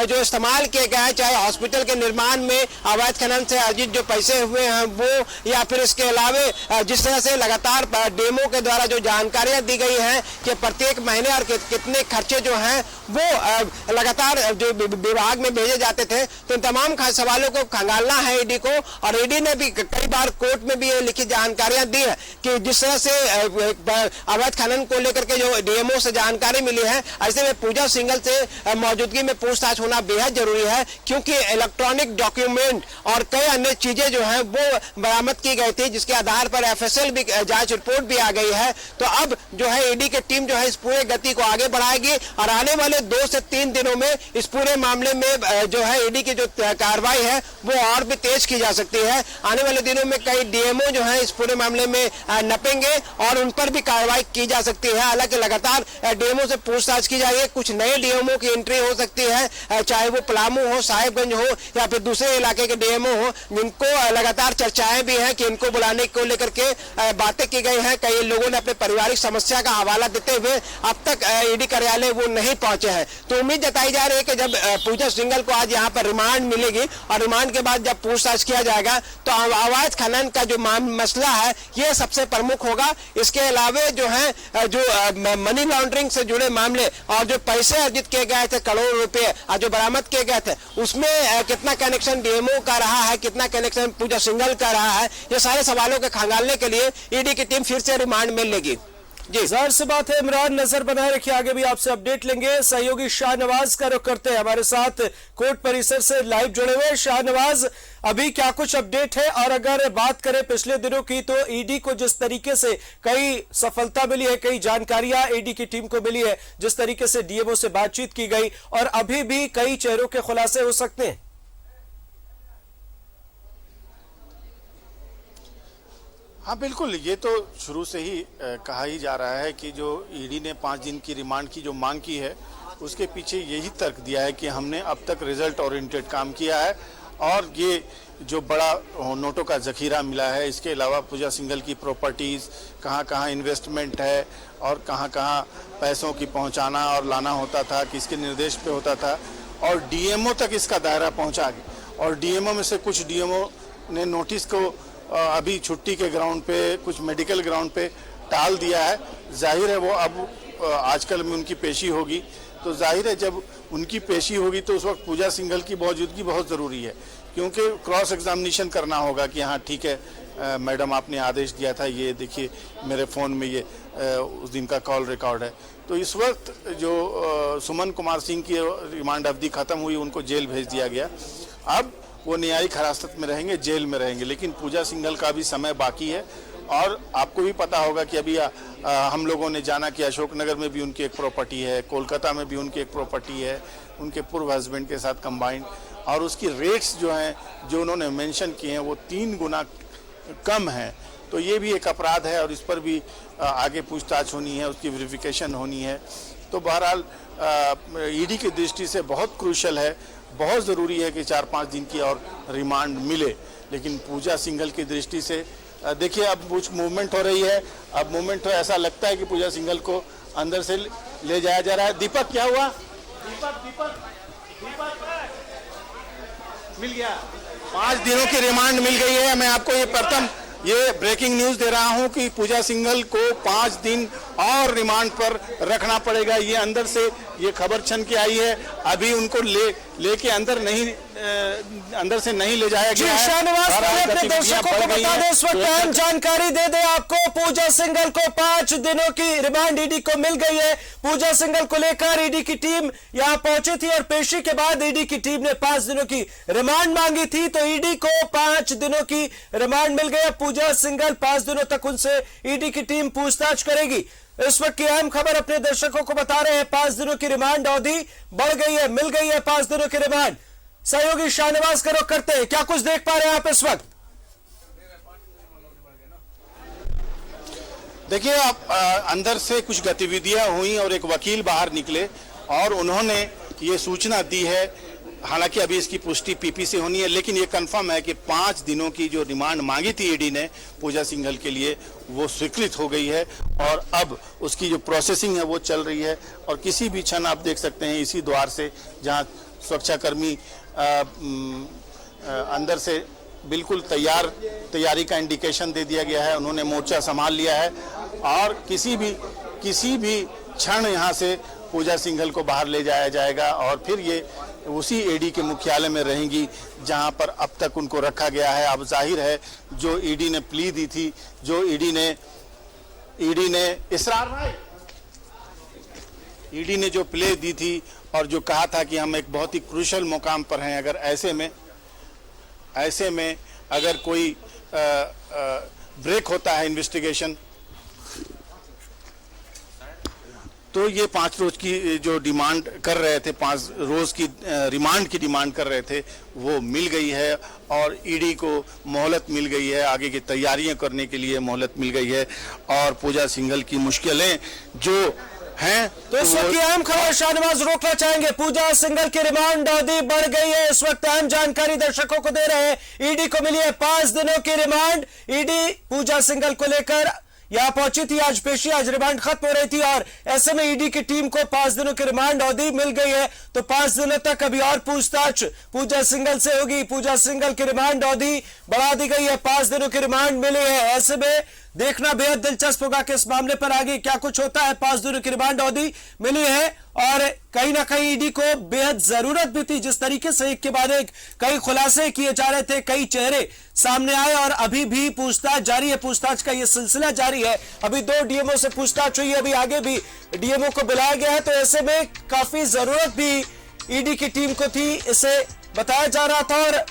जो इस्तेमाल किए गए हैं, चाहे हॉस्पिटल के निर्माण में अवैध खनन से अर्जित जो पैसे हुए हैं वो, या फिर इसके अलावा जिस तरह से लगातार डीएमओ के द्वारा जो जानकारियां दी गई हैं कि प्रत्येक महीने और कितने खर्चे जो हैं वो लगातार जो विभाग में भेजे जाते थे, तो इन तमाम सवालों को खंगालना है ईडी को। और ईडी ने भी कई बार कोर्ट में भी ये लिखित जानकारियां दी है कि जिस तरह से अवैध खनन को लेकर के जो डीएमओ से जानकारी मिली है, ऐसे में पूजा सिंघल से मौजूदगी में पूछताछ होना बेहद जरूरी है, क्योंकि इलेक्ट्रॉनिक डॉक्यूमेंट और कई अन्य चीजें जो है वो बरामद की गई थी, जिसके आधार पर एफएसएल भी जांच रिपोर्ट भी आ गई है। तो अब जो है ईडी की टीम जो है इस पूरे गति को आगे बढ़ाएगी और आने वाले 2 से 3 दिनों में इस पूरे मामले में जो है ईडी की जो कार्रवाई है वो और भी तेज की जा सकती है। आने वाले दिनों में कई डीएमओ जो है इस पूरे मामले में नपेंगे और उन पर भी कार्रवाई की जा सकती है। हालांकि लगातार डीएमओ से पूछताछ की जा रही है, कुछ नए डीएमओ की एंट्री हो सकती है, चाहे वो पलामू हो, साहिबगंज हो या फिर दूसरे इलाके के डीएमओ हो, जिनको लगातार चर्चाएं भी हैं कि इनको बुलाने को लेकर के बातें की गई हैं। कई लोगों ने अपने पारिवारिक समस्या का हवाला देते हुए अब तक ईडी कार्यालय वो नहीं पहुंचे हैं। तो उम्मीद जताई जा रही है कि जब पूजा सिंघल को आज यहाँ पर रिमांड मिलेगी और रिमांड के बाद जब पूछताछ किया जाएगा तो अवैध खनन का जो मसला है ये सबसे प्रमुख होगा। इसके अलावा जो है जो मनी लॉन्ड्रिंग से जुड़े मामले और जो पैसे अर्जित किए गए थे, करोड़ रुपए जो बरामद किए गए थे, उसमें कितना कनेक्शन डीएमओ का रहा है, कितना कितना कनेक्शन पूजा सिंघल का रहा है, ये सारे सवालों के खंगालने के लिए ईडी की टीम फिर से रिमांड में लेगी। जी जाहिर सी बात है इमरान, नजर बनाए रखिए, आगे भी आपसे अपडेट लेंगे। सहयोगी शाहनवाज का रुख करते हैं, हमारे साथ कोर्ट परिसर से लाइव जुड़े हुए। शाहनवाज, अभी क्या कुछ अपडेट है? और अगर बात करें पिछले दिनों की, तो ईडी को जिस तरीके से कई सफलता मिली है, कई जानकारियां ईडी की टीम को मिली है, जिस तरीके से डीएमओ से बातचीत की गई, और अभी भी कई चेहरों के खुलासे हो सकते हैं। हाँ बिल्कुल, ये तो शुरू से ही कहा ही जा रहा है कि जो ईडी ने 5 दिन की रिमांड की जो मांग की है, उसके पीछे यही तर्क दिया है कि हमने अब तक रिजल्ट ओरिएंटेड काम किया है, और ये जो बड़ा नोटों का जखीरा मिला है, इसके अलावा पूजा सिंघल की प्रॉपर्टीज़, कहाँ कहाँ इन्वेस्टमेंट है और कहाँ कहाँ पैसों की पहुँचाना और लाना होता था, किसके निर्देश पे होता था, और डीएमओ तक इसका दायरा पहुँचा गया। और डीएमओ में से कुछ डीएमओ ने नोटिस को अभी छुट्टी के ग्राउंड पे, कुछ मेडिकल ग्राउंड पे टाल दिया है। जाहिर है वो अब आजकल में उनकी पेशी होगी, तो जाहिर है जब उनकी पेशी होगी तो उस वक्त पूजा सिंघल की मौजूदगी बहुत ज़रूरी है, क्योंकि क्रॉस एग्जामिनेशन करना होगा कि हाँ ठीक है मैडम आपने आदेश दिया था, ये देखिए मेरे फ़ोन में ये उस दिन का कॉल रिकॉर्ड है। तो इस वक्त जो सुमन कुमार सिंह की रिमांड अवधि ख़त्म हुई, उनको जेल भेज दिया गया। अब वो न्यायिक हिरासत में रहेंगे, जेल में रहेंगे, लेकिन पूजा सिंघल का भी समय बाकी है। और आपको भी पता होगा कि अभी हम लोगों ने जाना कि अशोकनगर में भी उनकी एक प्रॉपर्टी है, कोलकाता में भी उनकी एक प्रॉपर्टी है, उनके पूर्व हस्बैंड के साथ कंबाइंड, और उसकी रेट्स जो हैं, जो उन्होंने मेंशन किए हैं, वो 3 गुना कम है। तो ये भी एक अपराध है और इस पर भी आगे पूछताछ होनी है, उसकी वेरिफिकेशन होनी है। तो बहरहाल ईडी की दृष्टि से बहुत क्रूशल है, बहुत ज़रूरी है कि 4-5 दिन की और रिमांड मिले। लेकिन पूजा सिंघल की दृष्टि से देखिए अब कुछ मूवमेंट हो रही है, अब मूवमेंट हो, ऐसा लगता है कि पूजा सिंघल को अंदर से ले जाया जा रहा है। दीपक क्या हुआ? दीपक मिल गया, 5 दिनों की रिमांड मिल गई है। मैं आपको ये ब्रेकिंग न्यूज दे रहा हूं कि पूजा सिंघल को 5 दिन और रिमांड पर रखना पड़ेगा। ये अंदर से ये खबर छन के आई है, अभी उनको लेके अंदर से नहीं ले जाया गया है। शाहनवाज, अपने दर्शकों को बता दें, इस वक्त अहम जानकारी दे दें आपको, पूजा सिंघल को 5 दिनों की रिमांड ईडी को मिल गई है। पूजा सिंघल को लेकर ईडी की टीम यहां पहुंची थी और पेशी के बाद ईडी की टीम ने 5 दिनों की रिमांड मांगी थी, तो ईडी को 5 दिनों की रिमांड मिल गई। पूजा सिंघल 5 दिनों तक उनसे ईडी की टीम पूछताछ करेगी। इस वक्त की अहम खबर अपने दर्शकों को बता रहे हैं, 5 दिनों की रिमांड अवधि बढ़ गई है, मिल गई है 5 दिनों की रिमांड। सहयोगी शाहनवाज का रुख करते हैं, क्या कुछ देख पा रहे हैं आप इस वक्त? देखिए आप अंदर से कुछ गतिविधियां हुई और एक वकील बाहर निकले और उन्होंने ये सूचना दी है। हालांकि अभी इसकी पुष्टि पीपी से होनी है, लेकिन ये कंफर्म है कि 5 दिनों की जो रिमांड मांगी थी ईडी ने पूजा सिंघल के लिए, वो स्वीकृत हो गई है और अब उसकी जो प्रोसेसिंग है वो चल रही है। और किसी भी क्षण आप देख सकते हैं इसी द्वार से, जहां सुरक्षाकर्मी अंदर से बिल्कुल तैयारी का इंडिकेशन दे दिया गया है, उन्होंने मोर्चा संभाल लिया है और किसी भी क्षण यहाँ से पूजा सिंघल को बाहर ले जाया जाएगा और फिर ये उसी ईडी के मुख्यालय में रहेंगी जहां पर अब तक उनको रखा गया है। अब जाहिर है जो ईडी ने प्ली दी थी, जो ईडी ने इसरार भाई ईडी ने जो प्ले दी थी और जो कहा था कि हम एक बहुत ही क्रूशल मुकाम पर हैं, अगर ऐसे में अगर कोई ब्रेक होता है इन्वेस्टिगेशन, तो ये 5 रोज की जो डिमांड कर रहे थे, 5 रोज की रिमांड की डिमांड कर रहे थे, वो मिल गई है और ईडी को मोहलत मिल गई है, आगे की तैयारियां करने के लिए मोहलत मिल गई है। और पूजा सिंघल की मुश्किलें जो हैं, तो इस वक्त अहम खबर शाहनवाज रोकना चाहेंगे, पूजा सिंघल की रिमांड अवधि बढ़ गई है। इस वक्त अहम जानकारी दर्शकों को दे रहे हैं, ईडी को मिली है 5 दिनों की रिमांड। ईडी पूजा सिंघल को लेकर यहां पहुंची थी, आज पेशी, आज रिमांड खत्म हो रही थी और ऐसे में ईडी की टीम को 5 दिनों की रिमांड अवधि मिल गई है। तो 5 दिनों तक अभी और पूछताछ पूजा सिंघल से होगी। पूजा सिंघल की रिमांड अवधि बढ़ा दी गई है, 5 दिनों की रिमांड मिली है। ऐसे में देखना बेहद दिलचस्प होगा कि इस मामले पर आगे क्या कुछ होता है। 5 दिनों की रिमांड अवधि मिली है और कहीं ना कहीं ईडी को बेहद जरूरत भी थी। जिस तरीके से एक के बाद एक कई खुलासे किए जा रहे थे, कई चेहरे सामने आए और अभी भी पूछताछ जारी है। पूछताछ का यह सिलसिला जारी है। अभी 2 डीएमओ से पूछताछ हुई है, अभी आगे भी डीएमओ को बुलाया गया है। तो ऐसे में काफी जरूरत भी ईडी की टीम को थी, इसे बताया जा रहा था। और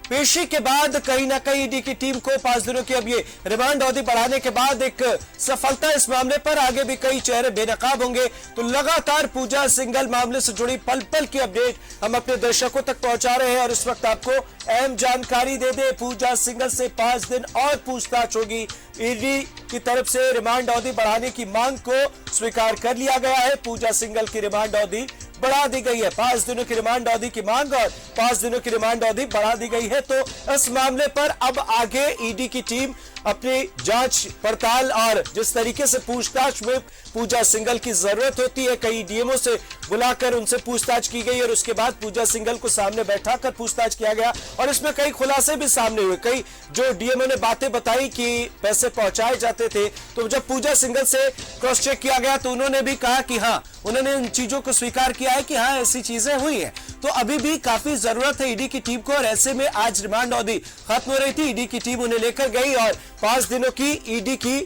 पेशी के बाद कहीं ना कहीं ईडी की टीम को 5 दिनों की अब ये रिमांड अवधि बढ़ाने के बाद एक सफलता इस मामले पर। आगे भी कई चेहरे बेनकाब होंगे। तो लगातार पूजा सिंघल मामले से जुड़ी पल पल की अपडेट हम अपने दर्शकों तक पहुंचा रहे हैं और इस वक्त आपको अहम जानकारी दे दे। पूजा सिंघल से 5 दिन और पूछताछ होगी। ईडी की तरफ से रिमांड अवधि बढ़ाने की मांग को स्वीकार कर लिया गया है। पूजा सिंघल की रिमांड अवधि बढ़ा दी गई है। 5 दिनों की रिमांड अवधि की मांग और 5 दिनों की रिमांड अवधि बढ़ा दी गई है। तो इस मामले पर अब आगे ईडी की टीम अपनी जांच पड़ताल और जिस तरीके से पूछताछ में पूजा सिंघल की जरूरत होती है, कई डीएमओ से बुलाकर उनसे पूछताछ की गई और उसके बाद पूजा सिंघल को सामने बैठाकर पूछताछ किया गया और इसमें कई खुलासे भी सामने हुए। कई जो डीएमओ ने बातें बताई कि पैसे पहुंचाए जाते थे, तो जब पूजा सिंघल से क्रॉस चेक किया गया तो उन्होंने भी कहा कि हाँ, उन्होंने इन चीजों को स्वीकार किया है कि हाँ ऐसी चीजें हुई हैं। तो अभी भी काफी जरूरत है ईडी की टीम को और ऐसे में आज रिमांड अवधि खत्म हो रही थी। ईडी की टीम उन्हें लेकर गई और 5 दिनों की ईडी की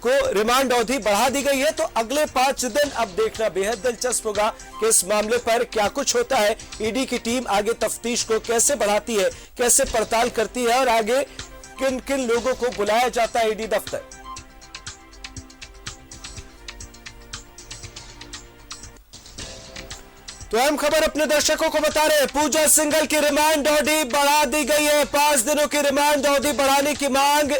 को रिमांड अवधि बढ़ा दी गई है। तो अगले 5 दिन अब देखना बेहद दिलचस्प होगा कि इस मामले पर क्या कुछ होता है। ईडी की टीम आगे तफ्तीश को कैसे बढ़ाती है, कैसे पड़ताल करती है और आगे किन किन लोगों को बुलाया जाता है ईडी दफ्तर। तो अहम खबर अपने दर्शकों को बता रहे हैं, पूजा सिंघल की रिमांड अवधि बढ़ा दी गई है। 5 दिनों की रिमांड अवधि बढ़ाने की मांग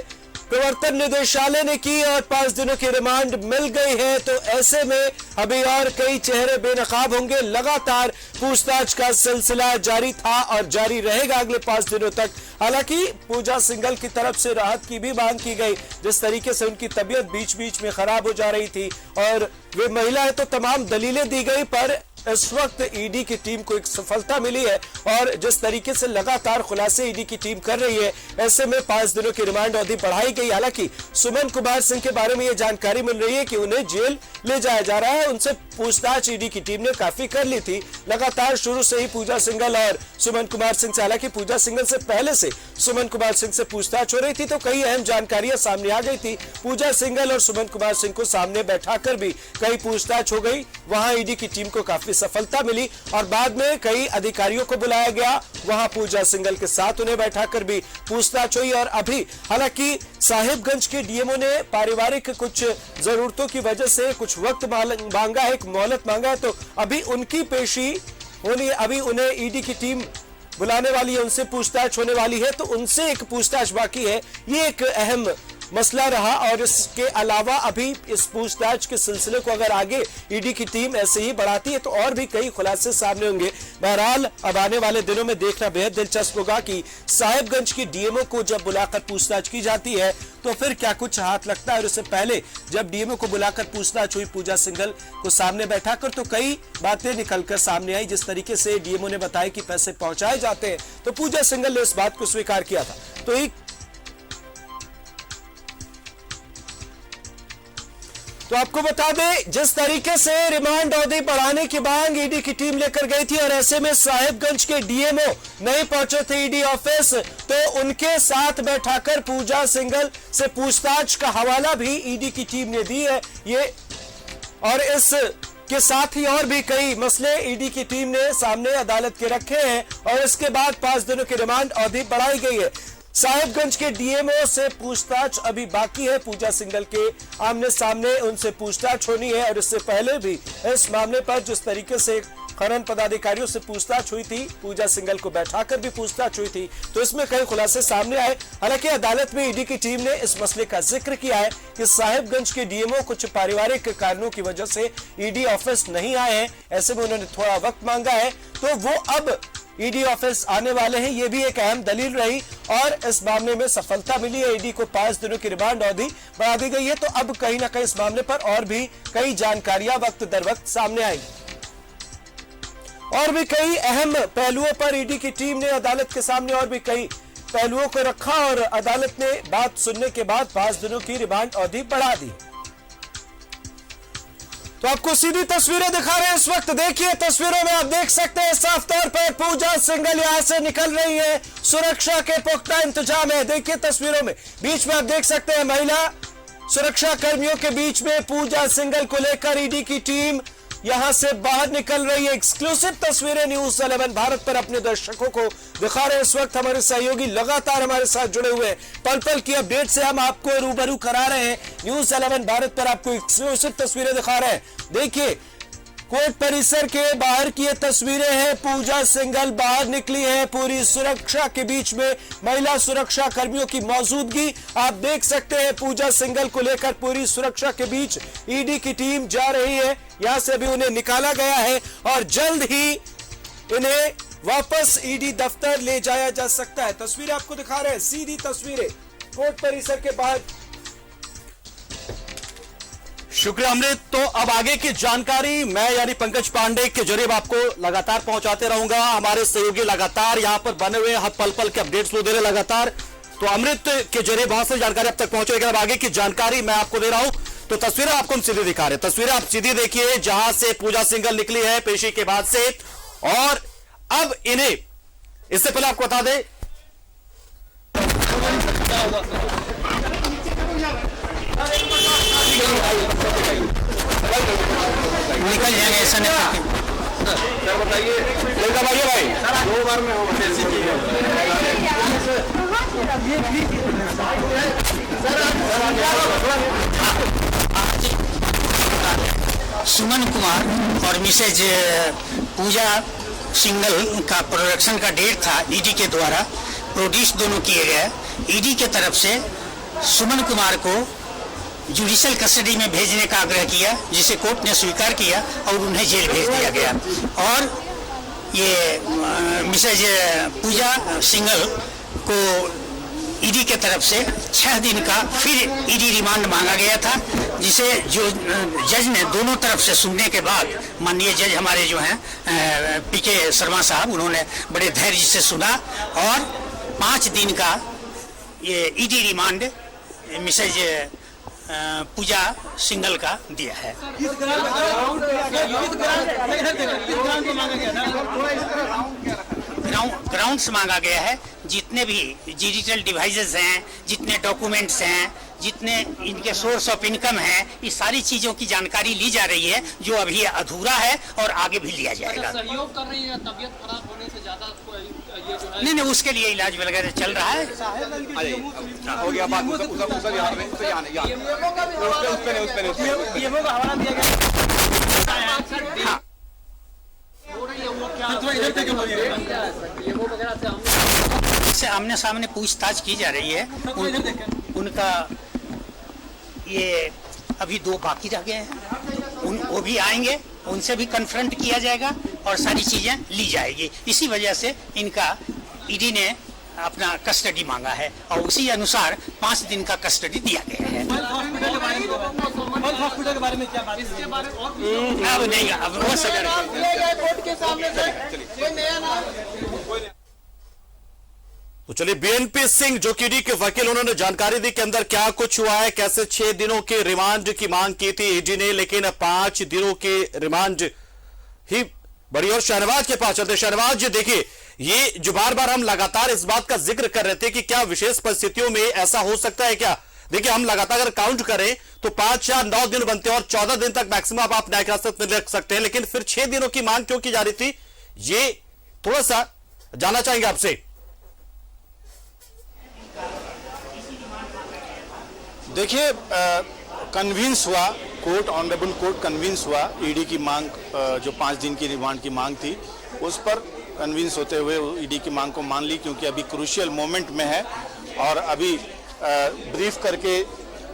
प्रवर्तन निदेशालय ने की और 5 दिनों की रिमांड मिल गई है। तो ऐसे में अभी और कई चेहरे बेनकाब होंगे। लगातार पूछताछ का सिलसिला जारी था और जारी रहेगा अगले 5 दिनों तक। हालांकि पूजा सिंघल की तरफ से राहत की भी मांग की गई। जिस तरीके से उनकी तबीयत बीच बीच में खराब हो जा रही थी और वे महिला है, तो तमाम दलीलें दी गई। पर इस वक्त ईडी की टीम को एक सफलता मिली है और जिस तरीके से लगातार खुलासे ईडी की टीम कर रही है, ऐसे में 5 दिनों की रिमांड अवधि बढ़ाई गई। हालांकि सुमन कुमार सिंह के बारे में यह जानकारी मिल रही है कि उन्हें जेल ले जाया जा रहा है। उनसे पूछताछ ईडी की टीम ने काफी कर ली थी लगातार शुरू से ही पूजा सिंघल और सुमन कुमार सिंह से। हालांकि पूजा सिंघल से पहले से सुमन कुमार सिंह से पूछताछ हो रही थी, तो कई अहम जानकारियां सामने आ गई थी। पूजा सिंघल और सुमन कुमार सिंह को सामने बैठाकर भी कई पूछताछ हो गई। वहां ईडी की टीम को काफी सफलता मिली और बाद में कई अधिकारियों को बुलाया गया। वहां पूजा सिंघल के साथ उन्हें बैठाकर भी पूछताछ हुई। और अभी हालांकि साहिबगंज के डीएमओ ने पारिवारिक कुछ जरूरतों की वजह से कुछ वक्त मांगा है, एक मोहलत मांगा है। तो अभी उनकी पेशी होनी, अभी उन्हें ईडी की टीम बुलाने वाली है, उनसे पूछताछ होने वाली है। तो उनसे एक पूछताछ बाकी है, ये एक अहम मसला रहा। और इसके अलावा अभी इस पूछताछ के सिलसिले को अगर आगे ईडी की टीम ऐसे ही बढ़ाती है तो और भी कई खुलासे सामने होंगे। बहरहाल अब आने वाले दिनों में देखना बेहद दिलचस्प होगा कि साहिबगंज की डीएमओ को जब बुलाकर पूछताछ की जाती है तो फिर क्या कुछ हाथ लगता है। और उससे पहले जब डीएमओ को बुलाकर पूछताछ हुई पूजा सिंघल को सामने बैठाकर, तो कई बातें निकलकर सामने आई। जिस तरीके से डीएमओ ने बताया कि पैसे पहुंचाए जाते हैं, तो पूजा सिंघल ने इस बात को स्वीकार किया था। तो आपको बता दें, जिस तरीके से रिमांड अवधि बढ़ाने की मांग ईडी की टीम लेकर गई थी और ऐसे में साहिबगंज के डीएमओ नहीं पहुंचे थे ईडी ऑफिस, तो उनके साथ बैठाकर पूजा सिंघल से पूछताछ का हवाला भी ईडी की टीम ने दी है। ये और इस के साथ ही और भी कई मसले ईडी की टीम ने सामने अदालत के रखे हैं और इसके बाद 5 दिनों की रिमांड अवधि बढ़ाई गई है। साहिबगंज के डीएमओ से पूछताछ अभी बाकी है। पूजा सिंघल के आमने सामने उनसे पूछताछ होनी है और इससे पहले भी इस मामले पर जिस तरीके से खनन पदाधिकारियों से पूछताछ हुई थी, पूजा सिंघल को बैठाकर भी पूछताछ हुई थी, तो इसमें कई खुलासे सामने आए। हालांकि अदालत में ईडी की टीम ने इस मसले का जिक्र किया है कि साहिबगंज के डीएमओ कुछ पारिवारिक कारणों की वजह से ईडी ऑफिस नहीं आए हैं, ऐसे में उन्होंने थोड़ा वक्त मांगा है, तो वो अब ईडी ऑफिस आने वाले हैं। ये भी एक अहम दलील रही और इस मामले में सफलता मिली है। ईडी को 5 दिनों की रिमांड अवधि बढ़ा दी गई है। तो अब कहीं ना कहीं इस मामले पर और भी कई जानकारियां वक्त दर वक्त सामने आएंगी और भी कई अहम पहलुओं पर ईडी की टीम ने अदालत के सामने और भी कई पहलुओं को रखा और अदालत ने बात सुनने के बाद 5 दिनों की रिमांड अवधि बढ़ा दी। तो आपको सीधी तस्वीरें दिखा रहे हैं इस वक्त। देखिए तस्वीरों में आप देख सकते हैं साफ तौर पर पूजा सिंघल यहां से निकल रही है। सुरक्षा के पुख्ता इंतजाम है। देखिए तस्वीरों में बीच में आप देख सकते हैं महिला सुरक्षा कर्मियों के बीच में पूजा सिंघल को लेकर ईडी की टीम यहां से बाहर निकल रही है। एक्सक्लूसिव तस्वीरें न्यूज 11 भारत पर अपने दर्शकों को दिखा रहे हैं इस वक्त। हमारे सहयोगी लगातार हमारे साथ जुड़े हुए हैं। पल पल की अपडेट से हम आपको रूबरू करा रहे हैं। न्यूज 11 भारत पर आपको एक्सक्लूसिव तस्वीरें दिखा रहे हैं। देखिए कोर्ट परिसर के बाहर की ये तस्वीरें हैं। पूजा सिंघल बाहर निकली है पूरी सुरक्षा के बीच में, महिला सुरक्षा कर्मियों की मौजूदगी आप देख सकते हैं। पूजा सिंघल को लेकर पूरी सुरक्षा के बीच ईडी की टीम जा रही है। यहां से भी उन्हें निकाला गया है और जल्द ही इन्हें वापस ईडी दफ्तर ले जाया जा सकता है। तस्वीरें आपको दिखा रहे हैं, सीधी तस्वीरें कोर्ट परिसर के बाहर। शुक्रिया अमृत। तो अब आगे की जानकारी मैं यानी पंकज पांडे के जरिए आपको लगातार पहुंचाते रहूंगा। हमारे सहयोगी लगातार यहां पर बने हुए हर पल पल के अपडेट्स वो दे रहे लगातार। तो अमृत के जरिए बहुत सारी जानकारी अब तक पहुंचेगी। अब आगे की जानकारी मैं आपको दे रहा हूं। तो तस्वीरें आपको हम सीधी दिखा रहे हैं। तस्वीरें आप सीधी देखिए जहां से पूजा सिंघल निकली है पेशी के बाद से, और अब इन्हें इससे पहले आपको बता दें निकल जाएंगे ऐसा नहीं। बताइए भाई 2 बार में सुमन कुमार और मिसेज पूजा सिंघल का प्रोडक्शन का डेट था ईडी के द्वारा प्रोड्यूस दोनों किए गए। ईडी के तरफ से सुमन कुमार को जुडिशियल कस्टडी में भेजने का आग्रह किया, जिसे कोर्ट ने स्वीकार किया और उन्हें जेल भेज दिया गया। और ये मिसेज पूजा सिंघल को ईडी के तरफ से 6 दिन का फिर ईडी रिमांड मांगा गया था, जिसे जो जज ने दोनों तरफ से सुनने के बाद, माननीय जज हमारे जो हैं पीके शर्मा साहब, उन्होंने बड़े धैर्य से सुना और 5 दिन का ये ईडी रिमांड मिसेज पूजा सिंघल का दिया है। ग्राउंड्स मांगा गया है। जितने भी डिजिटल डिवाइसेस हैं, जितने डॉक्यूमेंट्स हैं, जितने इनके सोर्स ऑफ इनकम हैं, ये सारी चीजों की जानकारी ली जा रही है, जो अभी अधूरा है और आगे भी लिया जाएगा। सहयोग कर रही है, तबीयत खराब होने से ज्यादा ये जो है नहीं, उसके लिए इलाज वगैरह चल रहा है। हो गया बात से आमने सामने पूछताछ की जा रही है। उनका ये अभी 2 बाकी रह गए हैं, वो भी आएंगे, उनसे भी कन्फ्रंट किया जाएगा और सारी चीजें ली जाएगी। इसी वजह से इनका ईडी ने अपना कस्टडी मांगा है और उसी अनुसार 5 दिन का कस्टडी दिया गया है। हॉस्पिटल के बारे में क्या बात इसके बारे में अब नहीं, अब वो कोर्ट के सामने से नया नाम। तो चलिए बीएनपी सिंह जो कि ईडी के वकील, उन्होंने जानकारी दी कि अंदर क्या कुछ हुआ है, कैसे 6 दिनों के रिमांड की मांग की थी ईडी ने, लेकिन 5 दिनों के रिमांड ही बड़ी। और शहनवाज के पास चलते। शहनवाज जी देखिए, ये जो बार बार हम लगातार इस बात का जिक्र कर रहे थे कि क्या विशेष परिस्थितियों में ऐसा हो सकता है क्या। देखिए हम लगातार अगर काउंट करें तो 5 या 9 दिन बनते हैं और 14 दिन तक मैक्सिमम आप न्यायिक हिरासत में रख सकते हैं, लेकिन फिर 6 दिनों की मांग क्यों की जा रही थी, ये थोड़ा सा जानना चाहेंगे आपसे। देखिए कन्विंस हुआ कोर्ट, ऑनरेबल कोर्ट कन्विंस हुआ ईडी की मांग, जो 5 दिन की रिमांड की मांग थी, उस पर कन्विंस होते हुए ईडी की मांग को मान ली, क्योंकि अभी क्रूशियल मोमेंट में है और अभी ब्रीफ करके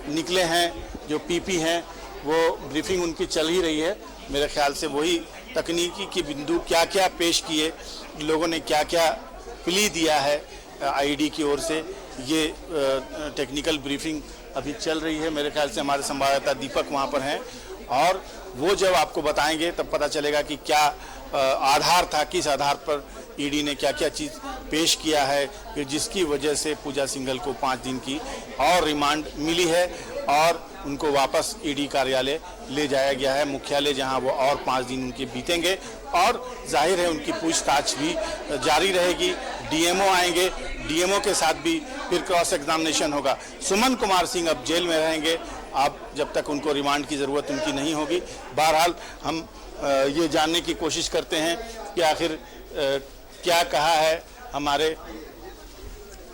निकले हैं। जो पीपी हैं वो ब्रीफिंग उनकी चल ही रही है। मेरे ख्याल से वही तकनीकी की बिंदु क्या क्या पेश किए, लोगों ने क्या क्या प्ली दिया है आईडी की ओर से, ये टेक्निकल ब्रीफिंग अभी चल रही है। मेरे ख्याल से हमारे संवाददाता दीपक वहाँ पर हैं और वो जब आपको बताएंगे तब पता चलेगा कि क्या आधार था, किस आधार पर ईडी ने क्या क्या चीज़ पेश किया है कि जिसकी वजह से पूजा सिंघल को 5 दिन की और रिमांड मिली है और उनको वापस ईडी कार्यालय ले जाया गया है, मुख्यालय, जहां वो और 5 दिन उनके बीतेंगे और जाहिर है उनकी पूछताछ भी जारी रहेगी। डीएमओ आएंगे, डीएमओ के साथ भी फिर क्रॉस एग्जामिनेशन होगा। सुमन कुमार सिंह अब जेल में रहेंगे, अब जब तक उनको रिमांड की ज़रूरत उनकी नहीं होगी। बहरहाल हम ये जानने की कोशिश करते हैं कि आखिर क्या कहा है हमारे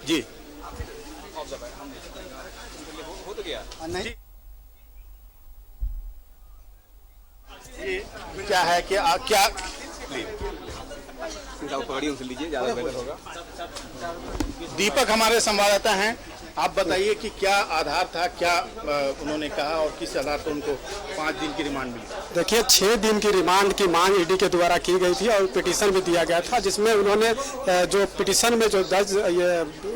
जी नहीं क्या है कि क्या लीजिए, ज़्यादा बेहतर होगा। दीपक हमारे संवाददाता हैं, आप बताइए कि क्या आधार था, क्या उन्होंने कहा और किस आधार पर उनको 5 दिन की रिमांड मिली? देखिए, 6 दिन की रिमांड की मांग ईडी के द्वारा की गई थी और पिटीशन भी दिया गया था, जिसमें उन्होंने जो पिटीशन में जो दर्ज ये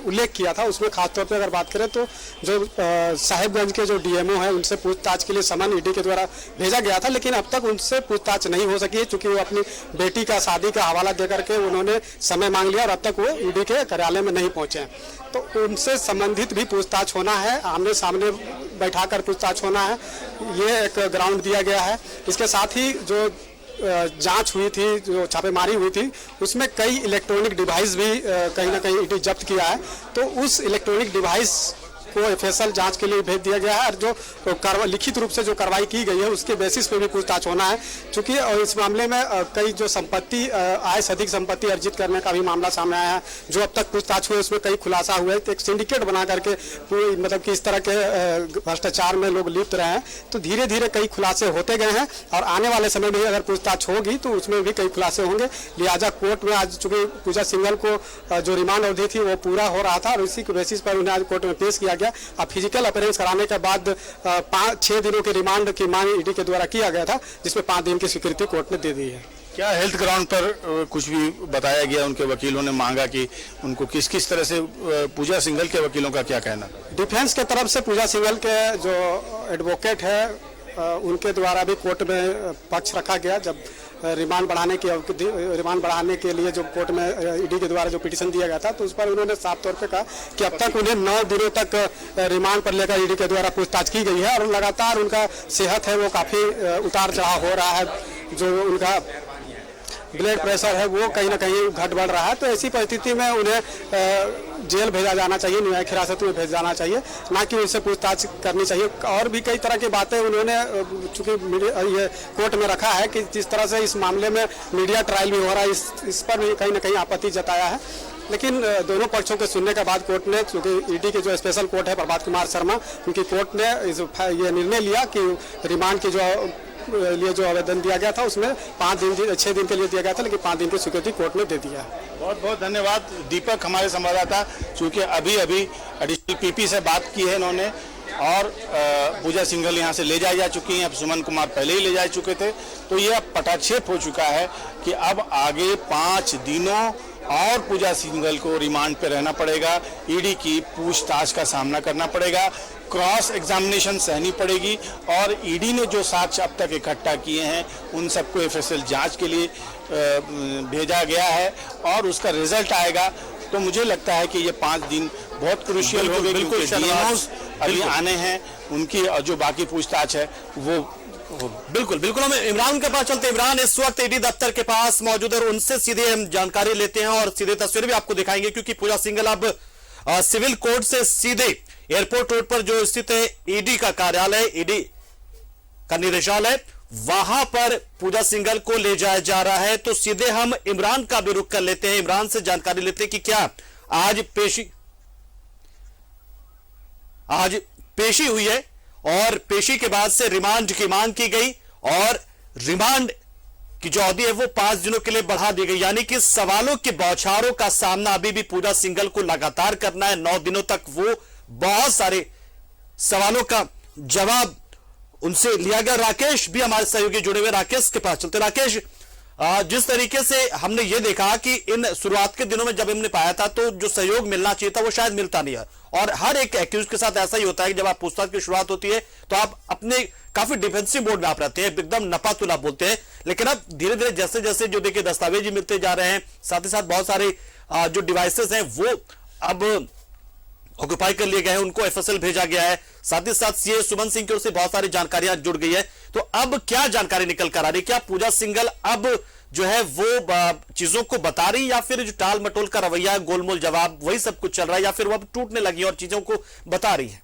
उल्लेख किया था उसमें खासतौर पर अगर बात करें तो जो साहिबगंज के जो डीएमओ हैं उनसे पूछताछ के लिए समन ईडी के द्वारा भेजा गया था, लेकिन अब तक उनसे पूछताछ नहीं हो सकी है क्योंकि वो अपनी बेटी का शादी का हवाला देकर के उन्होंने समय मांग लिया और अब तक वो ईडी के कार्यालय में नहीं पहुंचे हैं। तो उनसे संबंधित भी पूछताछ होना है, आमने सामने बैठाकर पूछताछ होना है, ये एक ग्राउंड दिया गया है। इसके साथ ही जो जांच हुई थी, जो छापेमारी हुई थी, उसमें कई इलेक्ट्रॉनिक डिवाइस भी कहीं ना कहीं ईडी जब्त किया है, तो उस इलेक्ट्रॉनिक डिवाइस को एफएसएल जांच के लिए भेज दिया गया है और जो लिखित रूप से जो कार्रवाई की गई है उसके बेसिस पे भी पूछताछ होना है, क्योंकि इस मामले में कई जो संपत्ति आय से अधिक संपत्ति अर्जित करने का भी मामला सामने आया है। जो अब तक पूछताछ हुई उसमें कई खुलासा हुए, तो एक सिंडिकेट बना करके पूरी मतलब कि इस तरह के भ्रष्टाचार में लोग लिप्त रहे हैं, तो धीरे धीरे कई खुलासे होते गए हैं और आने वाले समय में अगर पूछताछ होगी तो उसमें भी कई खुलासे होंगे। लिहाजा कोर्ट में आज चूंकि पूजा सिंघल को जो रिमांड अवधि थी वो पूरा हो रहा था और इसी के बेसिस पर उन्हें आज कोर्ट में पेश किया गया। अब फिजिकल अपीयरेंस कराने के बाद 6 दिनों के रिमांड की मांग ईडी के द्वारा किया गया था, जिसमें 5 दिन की स्वीकृति कोर्ट ने दे दी है। क्या हेल्थ ग्राउंड पर कुछ भी बताया गया? उनके वकीलों ने मांगा कि उनको किस किस तरह से, पूजा सिंघल के वकीलों का क्या कहना? डिफेंस के तरफ से पूजा सिंघल के जो एडवोकेट है उनके द्वारा भी कोर्ट में पक्ष रखा गया। जब रिमांड बढ़ाने के लिए जो कोर्ट में ईडी के द्वारा जो पिटीशन दिया गया था, तो उस पर उन्होंने साफ तौर पे कहा कि अब तक उन्हें 9 दिनों तक रिमांड पर लेकर ईडी के द्वारा पूछताछ की गई है और लगातार उनका सेहत है वो काफ़ी उतार चढ़ाव हो रहा है, जो उनका ब्लड प्रेशर है वो कहीं ना कहीं घट बढ़ रहा है। तो ऐसी परिस्थिति में उन्हें जेल भेजा जाना चाहिए, न्यायिक हिरासत में भेजा जाना चाहिए, ना कि उनसे पूछताछ करनी चाहिए। और भी कई तरह की बातें उन्होंने चूंकि ये कोर्ट में रखा है कि जिस तरह से इस मामले में मीडिया ट्रायल भी हो रहा है, इस पर भी कहीं ना कहीं आपत्ति जताया है। लेकिन दोनों पक्षों के सुनने के बाद कोर्ट ने, क्योंकि ईडी के जो स्पेशल कोर्ट है प्रभात कुमार शर्मा, उनकी कोर्ट ने ये निर्णय लिया कि रिमांड की लिए जो आवेदन दिया गया था उसमें 6 दिन के लिए दिया गया था, लेकिन 5 दिन की स्वीकृति कोर्ट ने दे दिया है। बहुत बहुत धन्यवाद दीपक, हमारे संवाददाता, चूँकि अभी एडिशनल पीपी से बात की है इन्होंने और पूजा सिंघल यहाँ से ले जाई जा चुकी हैं। अब सुमन कुमार पहले ही ले जा चुके थे, तो ये अब पटाक्षेप हो चुका है कि अब आगे 5 दिनों और पूजा सिंघल को रिमांड पे रहना पड़ेगा, ईडी की पूछताछ का सामना करना पड़ेगा, क्रॉस एग्जामिनेशन सहनी पड़ेगी और ईडी ने जो साक्ष्य अब तक इकट्ठा किए हैं उन सबको एफएसएल जांच के लिए भेजा गया है और उसका रिजल्ट आएगा। तो मुझे लगता है कि ये 5 दिन बहुत क्रूशियल हो गए, बिल्कुल अभी आने हैं, उनकी जो बाकी पूछताछ है वो बिल्कुल बिल्कुल। हम इमरान के पास चलते। इमरान इस वक्त ईडी दफ्तर के पास मौजूद है और उनसे सीधे हम जानकारी लेते हैं और सीधे तस्वीर भी आपको दिखाएंगे, क्योंकि पूजा सिंघल अब सिविल कोर्ट से सीधे एयरपोर्ट रोड पर जो स्थित है ईडी का कार्यालय, ईडी का निदेशालय, वहां पर पूजा सिंघल को ले जाया जा रहा है। तो सीधे हम इमरान का भी रुख कर लेते हैं, इमरान से जानकारी लेते हैं कि क्या आज पेशी हुई है और पेशी के बाद से रिमांड की मांग की गई और रिमांड की जो अवधि है वो 5 दिनों के लिए बढ़ा दी गई, यानी कि सवालों के बौछारों का सामना अभी भी पूजा सिंघल को लगातार करना है। 9 दिनों तक वो बहुत सारे सवालों का जवाब उनसे लिया गया। राकेश भी हमारे सहयोगी जुड़े हुए, राकेश के पास चलते। राकेश, जिस तरीके से हमने ये देखा कि इन शुरुआत के दिनों में जब हमने पाया था तो जो सहयोग मिलना चाहिए था वो शायद मिलता नहीं है, और हर एक एक्यूज के साथ ऐसा ही होता है कि जब आप पूछताछ की शुरुआत होती है तो आप अपने काफी डिफेंसिव मोड में आप रहते हैं, एकदम नपातुला बोलते हैं। लेकिन अब धीरे धीरे जैसे जैसे जो देखिए दस्तावेज मिलते जा रहे हैं, साथ ही साथ बहुत सारे जो डिवाइसेस हैं वो अब ऑक्यूपाई कर लिए गए हैं, उनको एफएसएल भेजा गया है। साथ ही साथ सीए सुमन सिंह की ओर से बहुत सारी जानकारियां जुड़ गई है। तो अब क्या जानकारी निकल कर आ रही है? क्या पूजा सिंघल अब जो है वो चीजों को बता रही, या फिर जो टाल मटोल का रवैया, गोलमोल जवाब, वही सब कुछ चल रहा है, या फिर वो अब टूटने लगी और चीजों को बता रही है?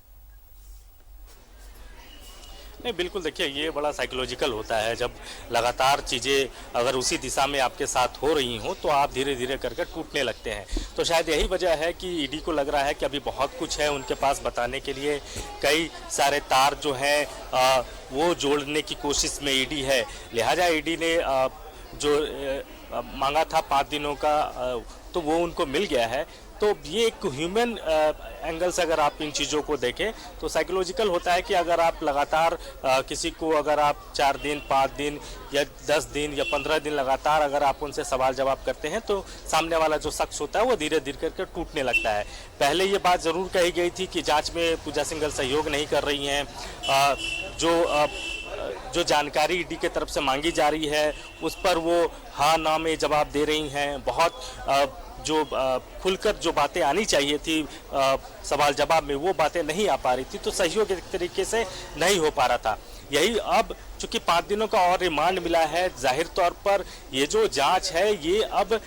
नहीं, बिल्कुल देखिए, ये बड़ा साइकोलॉजिकल होता है। जब लगातार चीज़ें अगर उसी दिशा में आपके साथ हो रही हों तो आप धीरे धीरे करके टूटने लगते हैं। तो शायद यही वजह है कि ईडी को लग रहा है कि अभी बहुत कुछ है उनके पास बताने के लिए। कई सारे तार जो हैं वो जोड़ने की कोशिश में ईडी है। लिहाजा ईडी ने जो मांगा था 5 दिनों का तो वो उनको मिल गया है। तो ये एक ह्यूमन एंगल से अगर आप इन चीज़ों को देखें तो साइकोलॉजिकल होता है कि अगर आप लगातार किसी को अगर आप 4 दिन 5 दिन या 10 दिन या 15 दिन लगातार अगर आप उनसे सवाल जवाब करते हैं तो सामने वाला जो शख्स होता है वो धीरे धीरे करके टूटने लगता है। पहले ये बात ज़रूर कही गई थी कि जांच में पूजा सिंघल सहयोग नहीं कर रही हैं। जो जानकारी ईडी की तरफ से मांगी जा रही है उस पर वो हाँ ना में जवाब दे रही हैं। बहुत जो खुलकर जो बातें आनी चाहिए थी सवाल जवाब में वो बातें नहीं आ पा रही थी, तो सहयोग एक तरीके से नहीं हो पा रहा था। यही अब चूंकि 5 दिनों का और रिमांड मिला है, जाहिर तौर पर ये जो जांच है ये अब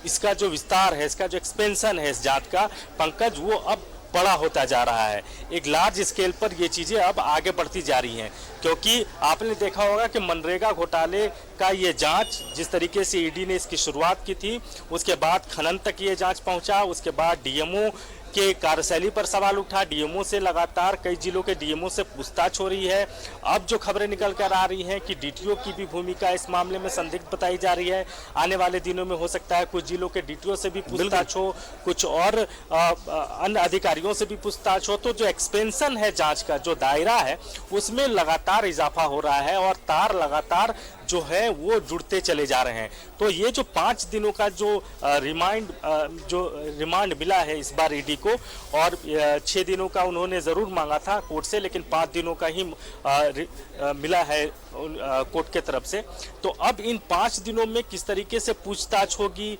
इसका जो विस्तार है, इसका जो एक्सपेंशन है इस जांच का, पंकज, वो अब बड़ा होता जा रहा है। एक लार्ज स्केल पर ये चीज़ें अब आगे बढ़ती जा रही हैं, क्योंकि आपने देखा होगा कि मनरेगा घोटाले का ये जांच जिस तरीके से ईडी ने इसकी शुरुआत की थी, उसके बाद खनन तक ये जांच पहुंचा, उसके बाद डीएमओ के कार्यशैली पर सवाल उठा, डीएमओ से लगातार कई जिलों के डीएमओ से पूछताछ हो रही है। अब जो खबरें निकल कर आ रही हैं कि डीटीओ की भी भूमिका इस मामले में संदिग्ध बताई जा रही है। आने वाले दिनों में हो सकता है कुछ जिलों के डीटीओ से भी पूछताछ हो, कुछ और अन्य अधिकारियों से भी पूछताछ हो। तो जो एक्सपेंशन है जांच का, जो दायरा है, उसमें लगातार इजाफा हो रहा है और तार लगातार जो है वो जुड़ते चले जा रहे हैं। तो ये जो 5 दिनों का जो रिमांड मिला है इस बार ईडी को, और 6 दिनों का उन्होंने ज़रूर मांगा था कोर्ट से, लेकिन 5 दिनों का ही मिला है कोर्ट के तरफ से। तो अब इन 5 दिनों में किस तरीके से पूछताछ होगी,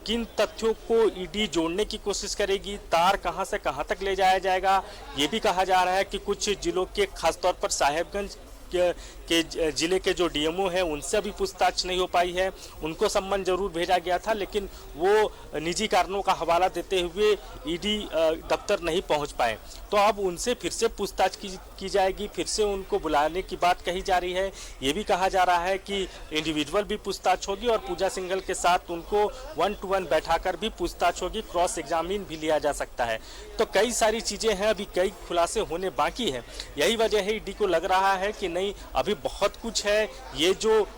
किन तथ्यों को ईडी जोड़ने की कोशिश करेगी, तार कहां से कहां तक ले जाया जाएगा। ये भी कहा जा रहा है कि कुछ जिलों के, खासतौर पर साहेबगंज के जिले के जो डीएमओ हैं उनसे अभी पूछताछ नहीं हो पाई है। उनको सम्मन जरूर भेजा गया था, लेकिन वो निजी कारणों का हवाला देते हुए ईडी दफ्तर नहीं पहुंच पाए। तो अब उनसे फिर से पूछताछ की जाएगी, फिर से उनको बुलाने की बात कही जा रही है। ये भी कहा जा रहा है कि इंडिविजुअल भी पूछताछ होगी और पूजा सिंघल के साथ उनको 1 to 1 बैठाकर भी पूछताछ होगी, क्रॉस एग्जामिन भी लिया जा सकता है। तो कई सारी चीज़ें हैं, अभी कई खुलासे होने बाकी हैं। यही वजह है ईडी को लग रहा है कि नहीं, अभी बहुत कुछ है। ये जो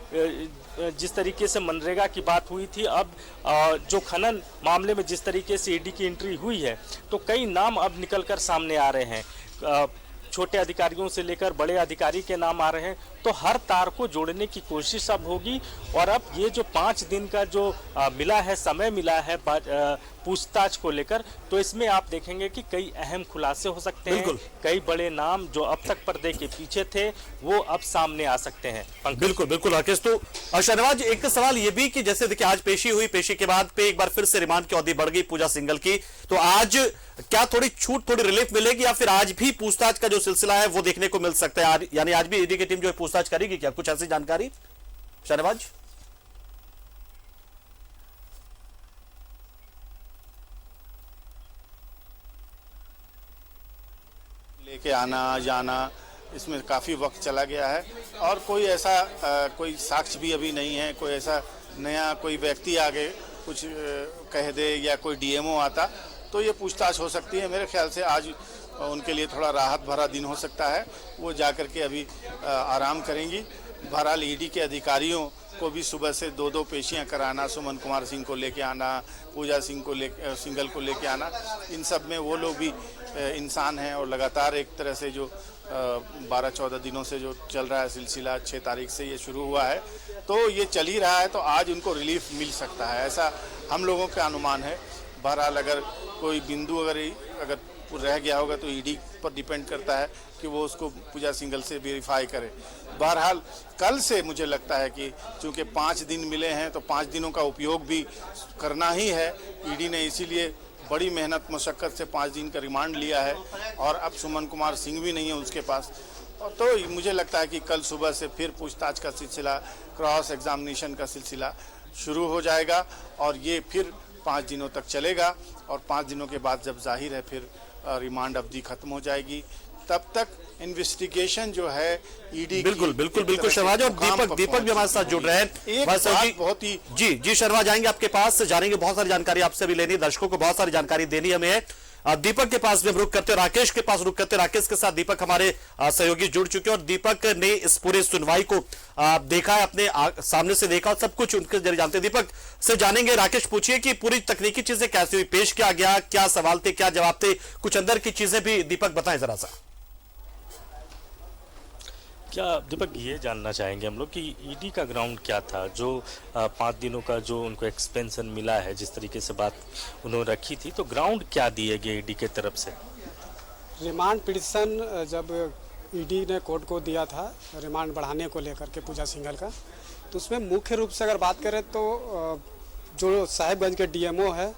जिस तरीके से मनरेगा की बात हुई थी, अब जो खनन मामले में जिस तरीके से ईडी की एंट्री हुई है, तो कई नाम अब निकलकर सामने आ रहे हैं। छोटे अधिकारियों से लेकर बड़े अधिकारी के नाम आ रहे हैं। तो हर तार को जोड़ने की कोशिश अब होगी। और अब ये जो 5 दिन का जो मिला है, समय मिला है पूछताछ को लेकर, तो इसमें आप देखेंगे कि कई अहम खुलासे हो सकते हैं। कई बड़े नाम जो अब तक पर्दे के पीछे थे वो अब सामने आ सकते हैं। बिल्कुल बिल्कुल राकेश। तो शहनवाज, एक सवाल ये भी कि जैसे देखिए आज पेशी हुई, पेशी के बाद पे एक बार फिर से रिमांड की अवधि बढ़ गई पूजा सिंघल की, तो आज क्या थोड़ी छूट, थोड़ी रिलीफ मिलेगी, या फिर आज भी पूछताछ का जो सिलसिला है वो देखने को मिल सकता है? यानी आज भी ईडी की टीम जो है पूछताछ करेगी क्या? कुछ ऐसी जानकारी शहनवाज? लेके आना जाना, इसमें काफ़ी वक्त चला गया है और कोई ऐसा कोई साक्ष्य भी अभी नहीं है। कोई ऐसा नया कोई व्यक्ति आगे कुछ कह दे या कोई डीएमओ आता तो ये पूछताछ हो सकती है। मेरे ख्याल से आज उनके लिए थोड़ा राहत भरा दिन हो सकता है। वो जाकर के अभी आराम करेंगी। बहरहाल ईडी के अधिकारियों को भी सुबह से 2-2 पेशियां कराना, सुमन कुमार सिंह को लेके आना, पूजा सिंघल को लेके आना, इन सब में वो लोग भी इंसान हैं और लगातार एक तरह से जो 12-14 दिनों से जो चल रहा है सिलसिला, 6 तारीख से ये शुरू हुआ है, तो ये चल ही रहा है, तो आज उनको रिलीफ मिल सकता है, ऐसा हम लोगों का अनुमान है। बहरहाल अगर कोई बिंदु अगर रह गया होगा तो ईडी पर डिपेंड करता है कि वो उसको पूजा सिंघल से वेरीफाई करे। बहरहाल कल से मुझे लगता है कि चूँकि 5 दिन मिले हैं तो 5 दिनों का उपयोग भी करना ही है। ईडी ने इसीलिए बड़ी मेहनत मशक्क़त से 5 दिन का रिमांड लिया है और अब सुमन कुमार सिंह भी नहीं है उसके पास, तो मुझे लगता है कि कल सुबह से फिर पूछताछ का सिलसिला, क्रॉस एग्जामिनेशन का सिलसिला शुरू हो जाएगा और ये फिर 5 दिनों तक चलेगा और 5 दिनों के बाद जब जाहिर है फिर रिमांड अवधि खत्म हो जाएगी, तब तक इन्वेस्टिगेशन जो है ईडी बिल्कुल शर्मा, और दीपक भी हमारे साथ जुड़ रहे हैं। बहुत ही जी शर्मा, जाएंगे आपके पास, जानेंगे बहुत सारी जानकारी आपसे भी लेनी, दर्शकों को बहुत सारी जानकारी देनी हमें है। दीपक के पास भी हम रुक करते हैं, राकेश के पास रुक करते हैं। राकेश के साथ दीपक हमारे सहयोगी जुड़ चुके हैं और दीपक ने इस पूरे सुनवाई को देखा है, अपने सामने से देखा और सब कुछ उनके जरिए जानते हैं। दीपक से जानेंगे, राकेश पूछिए कि पूरी तकनीकी चीजें कैसे हुई, पेश किया गया, क्या सवाल थे, क्या जवाब थे, कुछ अंदर की चीजें भी दीपक बताएं जरा सा। क्या दीपक ये जानना चाहेंगे हम लोग कि ईडी का ग्राउंड क्या था, जो 5 दिनों का जो उनको एक्सपेंशन मिला है, जिस तरीके से बात उन्होंने रखी थी, तो ग्राउंड क्या दिए गए ईडी के तरफ से? रिमांड पिटिशन जब ईडी ने कोर्ट को दिया था रिमांड बढ़ाने को लेकर के पूजा सिंघल का, तो उसमें मुख्य रूप से अगर बात करें तो जो साहिबगंज के डीएमओ है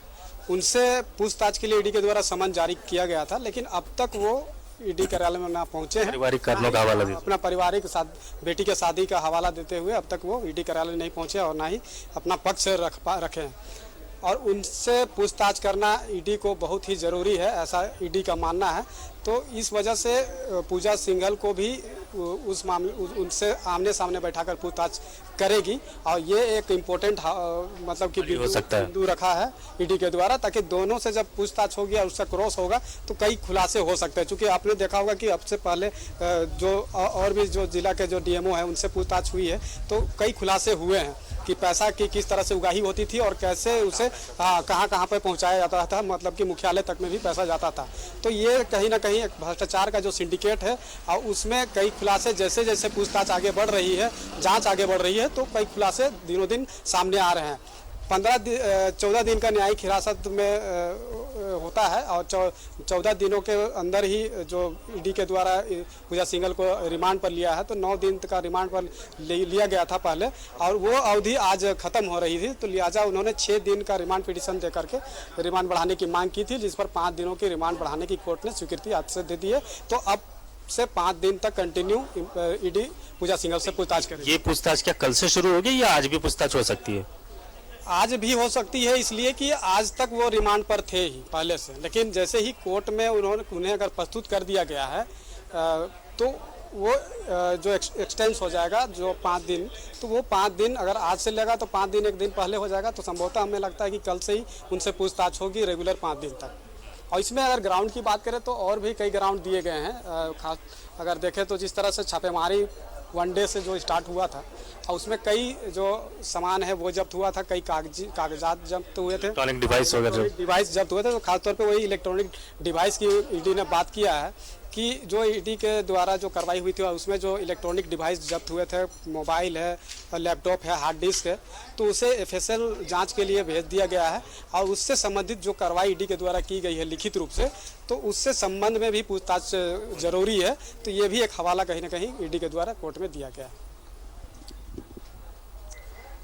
उनसे पूछताछ के लिए ईडी के द्वारा समन जारी किया गया था, लेकिन अब तक वो ईडी कार्यालय में ना पहुंचे हैं। पारिवारिक कारणों का हवाला देते, अपना पारिवारिक बेटी के शादी का हवाला देते हुए अब तक वो ईडी कार्यालय नहीं पहुंचे और ना ही अपना पक्ष रखे हैं और उनसे पूछताछ करना ईडी को बहुत ही ज़रूरी है, ऐसा ईडी का मानना है। तो इस वजह से पूजा सिंघल को भी उस मामले उनसे आमने सामने बैठाकर पूछताछ करेगी और ये एक इम्पोर्टेंट मतलब कि बिंदु रखा है ईडी के द्वारा, ताकि दोनों से जब पूछताछ होगी और उससे क्रॉस होगा तो कई खुलासे हो सकते हैं। चूँकि आपने देखा होगा कि अब से पहले जो और भी जो जिला के जो डीएमओ है उनसे पूछताछ हुई है तो कई खुलासे हुए हैं कि पैसा की किस तरह से उगाही होती थी और कैसे उसे कहाँ पर पहुँचाया जाता था, मतलब कि मुख्यालय तक में भी पैसा जाता था। तो ये कहीं ना कहीं एक भ्रष्टाचार का जो सिंडिकेट है और उसमें कई खुलासे जैसे जैसे पूछताछ आगे बढ़ रही है, जांच आगे बढ़ रही है, तो कई खुलासे दिनों दिन सामने आ रहे हैं। 14 दिन का न्यायिक हिरासत में होता है और 14 दिनों के अंदर ही जो ईडी के द्वारा पूजा सिंघल को रिमांड पर लिया है, तो 9 दिन का रिमांड पर लिया गया था पहले और वो अवधि आज खत्म हो रही थी, तो लिहाजा उन्होंने 6 दिन का रिमांड पिटीशन दे करके रिमांड बढ़ाने की मांग की थी, जिस पर 5 दिनों की रिमांड बढ़ाने की कोर्ट ने स्वीकृति आज से दे दी है। तो अब से 5 दिन तक कंटिन्यू ईडी पूजा सिंघल से पूछताछ करेगी। ये पूछताछ क्या कल से शुरू होगी या आज भी पूछताछ हो सकती है? आज भी हो सकती है, इसलिए कि आज तक वो रिमांड पर थे ही पहले से, लेकिन जैसे ही कोर्ट में उन्हें अगर प्रस्तुत कर दिया गया है तो वो जो एक्सटेंस हो जाएगा जो 5 दिन, तो वो 5 दिन अगर आज से लगा तो 5 दिन एक दिन पहले हो जाएगा, तो संभवतः हमें लगता है कि कल से ही उनसे पूछताछ होगी रेगुलर 5 दिन तक। और इसमें अगर ग्राउंड की बात करें तो और भी कई ग्राउंड दिए गए हैं। खास अगर देखें तो जिस तरह से छापेमारी 1 डे से जो स्टार्ट हुआ था और उसमें कई जो सामान है वो जब्त हुआ था, कई कागजात जब्त हुए थे, इलेक्ट्रॉनिक डिवाइस वगैरह डिवाइस जब्त हुए थे। तो खासतौर पे वही इलेक्ट्रॉनिक डिवाइस की ईडी ने बात किया है कि जो ईडी के द्वारा जो कार्रवाई हुई थी उसमें जो इलेक्ट्रॉनिक डिवाइस जब्त हुए थे, मोबाइल है, लैपटॉप है, हार्ड डिस्क है, तो उसे एफएसएल जांच के लिए भेज दिया गया है और उससे संबंधित जो कार्रवाई ईडी के द्वारा की गई है लिखित रूप से, तो उससे संबंध में भी पूछताछ जरूरी है। तो ये भी एक हवाला कहीं ना कहीं ईडी के द्वारा कोर्ट में दिया गया है।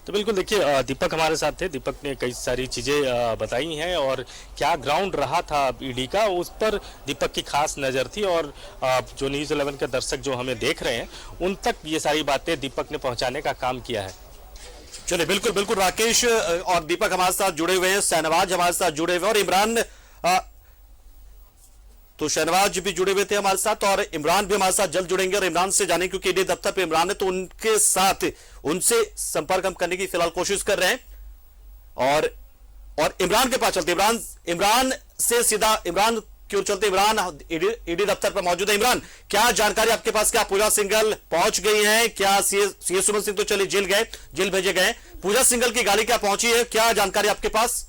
तो बिल्कुल देखिए, दीपक हमारे साथ थे, दीपक ने कई सारी चीज़ें बताई हैं और क्या ग्राउंड रहा था ईडी का उस पर दीपक की खास नज़र थी और जो न्यूज़ 11 के दर्शक जो हमें देख रहे हैं उन तक ये सारी बातें दीपक ने पहुंचाने का काम किया है। चलिए बिल्कुल राकेश और दीपक हमारे साथ जुड़े हुए हैं, शहनवाज हमारे साथ जुड़े हुए और इमरान, तो शहनवाज भी जुड़े हुए थे हमारे साथ और इमरान भी हमारे साथ जल्द जुड़ेंगे और इमरान से जाने, क्योंकि ईडी दफ्तर पे इमरान है तो उनके साथ उनसे संपर्क हम करने की फिलहाल कोशिश कर रहे हैं और इमरान के पास चलते, इमरान से सीधा इमरान क्यों चलते, इमरान ईडी दफ्तर पर मौजूद है। इमरान, क्या जानकारी आपके पास, क्या पूजा सिंघल पहुंच गई है? क्या सीए सुमन सिंह तो चले जेल भेजे गए, पूजा सिंघल की गाड़ी क्या पहुंची है? क्या जानकारी आपके पास?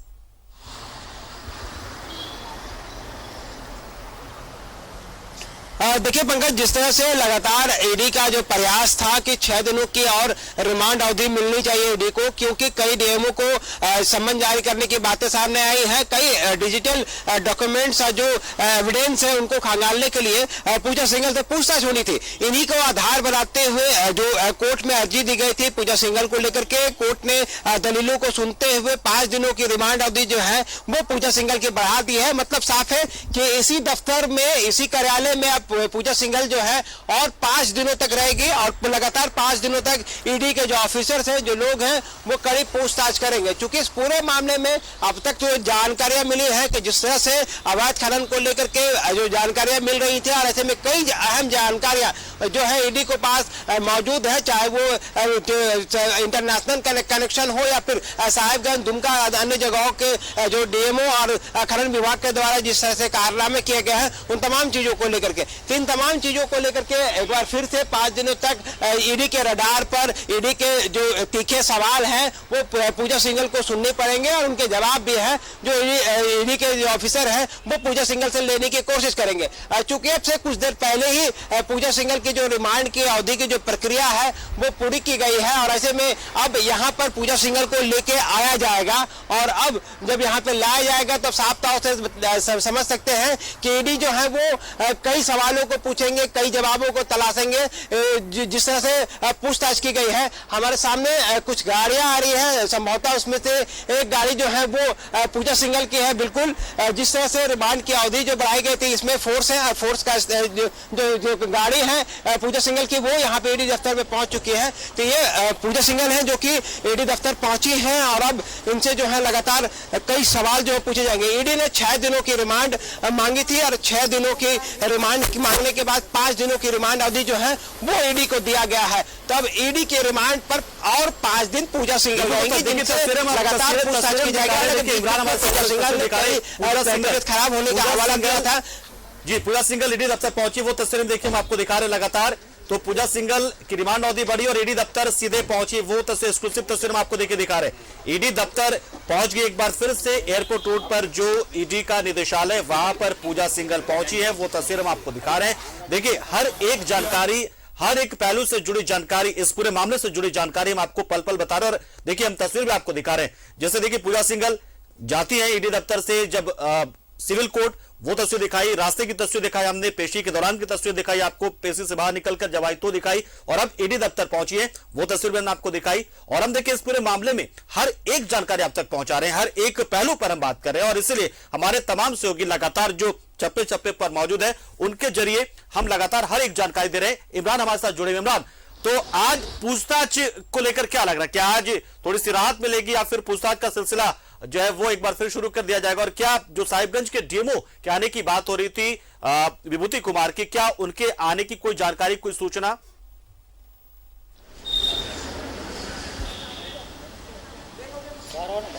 देखिए पंकज, जिस तरह से लगातार ईडी का जो प्रयास था कि 6 दिनों की और रिमांड अवधि मिलनी चाहिए ईडी को, क्योंकि कई डीएमओ को सम्मन जारी करने की बातें सामने आई हैं, कई डिजिटल डॉक्यूमेंट्स जो एविडेंस है उनको खंगालने के लिए पूजा सिंघल से पूछताछ होनी थी। इन्हीं को आधार बनाते हुए जो कोर्ट में अर्जी दी गई थी पूजा सिंघल को लेकर के, कोर्ट ने दलीलों को सुनते हुए 5 दिनों की रिमांड अवधि जो है वो पूजा सिंघल की बढ़ा दी है। मतलब साफ है कि इसी दफ्तर में, इसी कार्यालय में अब पूजा सिंघल जो है और 5 दिनों तक रहेगी और लगातार 5 दिनों तक ईडी के जो ऑफिसर्स हैं, जो लोग हैं, वो कड़ी पूछताछ करेंगे। क्योंकि इस पूरे मामले में अब तक जो जानकारियां मिली है कि जिस तरह से अवैध खनन को लेकर के जो जानकारियां मिल रही थी, और ऐसे में कई अहम जानकारियां जो है ईडी के पास मौजूद है, चाहे वो इंटरनेशनल कनेक्शन हो या फिर साहिबगंज, दुमका, अन्य जगहों के जो डीएमओ और खनन विभाग के द्वारा जिस तरह से कारनामे किए गए हैं, उन तमाम चीजों को लेकर के, इन तमाम चीजों को लेकर के एक बार फिर से 5 दिनों तक ईडी के रडार पर ईडी के जो तीखे सवाल हैं वो पूजा सिंघल को सुनने पड़ेंगे और उनके जवाब भी है जो ईडी के जो ऑफिसर हैं वो पूजा सिंघल से लेने की कोशिश करेंगे। चूंकि अब से कुछ देर पहले ही पूजा सिंघल की जो रिमांड की अवधि की जो प्रक्रिया है वो पूरी की गई है और ऐसे में अब यहाँ पर पूजा सिंघल को लेके आया जाएगा और अब जब यहाँ पे लाया जाएगा तो साफ तौर से समझ सकते हैं कि ईडी जो है वो कई सवालों को पूछेंगे, कई जवाबों को तलाशेंगे। जिस तरह से पूछताछ की गई है, हमारे सामने कुछ गाड़ियां आ रही है, संभवतः उसमें से एक गाड़ी जो है वो पूजा सिंघल की है। बिल्कुल जिस तरह से रिमांड की अवधि जो बढ़ाई गई थी, इसमें फोर्स है और फोर्स का जो गाड़ी है पूजा सिंघल की, वो यहाँ पे ईडी दफ्तर में पहुंच चुकी है। तो ये पूजा सिंघल है जो कि ईडी दफ्तर पहुंची है और अब इनसे जो है लगातार कई सवाल जो पूछे जाएंगे। ईडी ने 6 दिनों की रिमांड मांगी थी और 6 दिनों की रिमांड मांगने के बाद 5 दिनों की रिमांड अवधि जो है वो ईडी को दिया गया है। तो अब ईडी के रिमांड पर और 5 दिन पूजा सिंघल रहेंगी, जिनसे लगातार पूछताछ की जाएगी। इमरान पूजा सिंघल ने तबीयत खराब होने का हवाला दिया था। जी, पूजा सिंघल ईडी दफ्तर पहुंची, वो तस्वीरें देखिए हम आपको दिखा रहे लगातार। तो पूजा सिंघल की रिमांड अवधि बढ़ी और ईडी दफ्तर सीधे पहुंची, वो तस्वीर एक्सक्लूसिव तस्वीर हम आपको देखिए दिखा रहे। ईडी दफ्तर पहुंच गई एक बार फिर से, एयरपोर्ट रोड पर जो ईडी का निदेशालय वहां पर पूजा सिंघल पहुंची है, वो तस्वीर हम आपको दिखा रहे हैं। देखिए हर एक जानकारी, हर एक पहलू से जुड़ी जानकारी, इस पूरे मामले से जुड़ी जानकारी हम आपको पल पल बता रहे हैं और देखिए हम तस्वीर भी आपको दिखा रहे हैं। जैसे देखिए पूजा सिंघल जाती है ईडी दफ्तर से जब सिविल कोर्ट, वो तस्वीर दिखाई, रास्ते की तस्वीर दिखाई हमने, पेशी के दौरान की तस्वीर दिखाई आपको, पेशी से बाहर निकलकर जब आई तो दिखाई और अब ईडी दफ्तर पहुंची है, वो तस्वीर भी हमने आपको दिखाई। और हम देखिए इस पूरे मामले में हर एक जानकारी आप तक पहुंचा रहे हैं, हर एक पहलू पर हम बात कर रहे हैं और इसलिए हमारे तमाम सहयोगी लगातार जो चप्पे चप्पे पर मौजूद है उनके जरिए हम लगातार हर एक जानकारी दे रहे हैं। इमरान हमारे साथ जुड़े। इमरान, तो आज पूछताछ को लेकर क्या लग रहा है, क्या आज थोड़ी सी राहत मिलेगी या फिर पूछताछ का सिलसिला जो है वो एक बार फिर शुरू कर दिया जाएगा? और क्या जो साहिबगंज के डीएमओ के आने की बात हो रही थी विभूति कुमार की, क्या उनके आने की कोई जानकारी, कोई सूचना?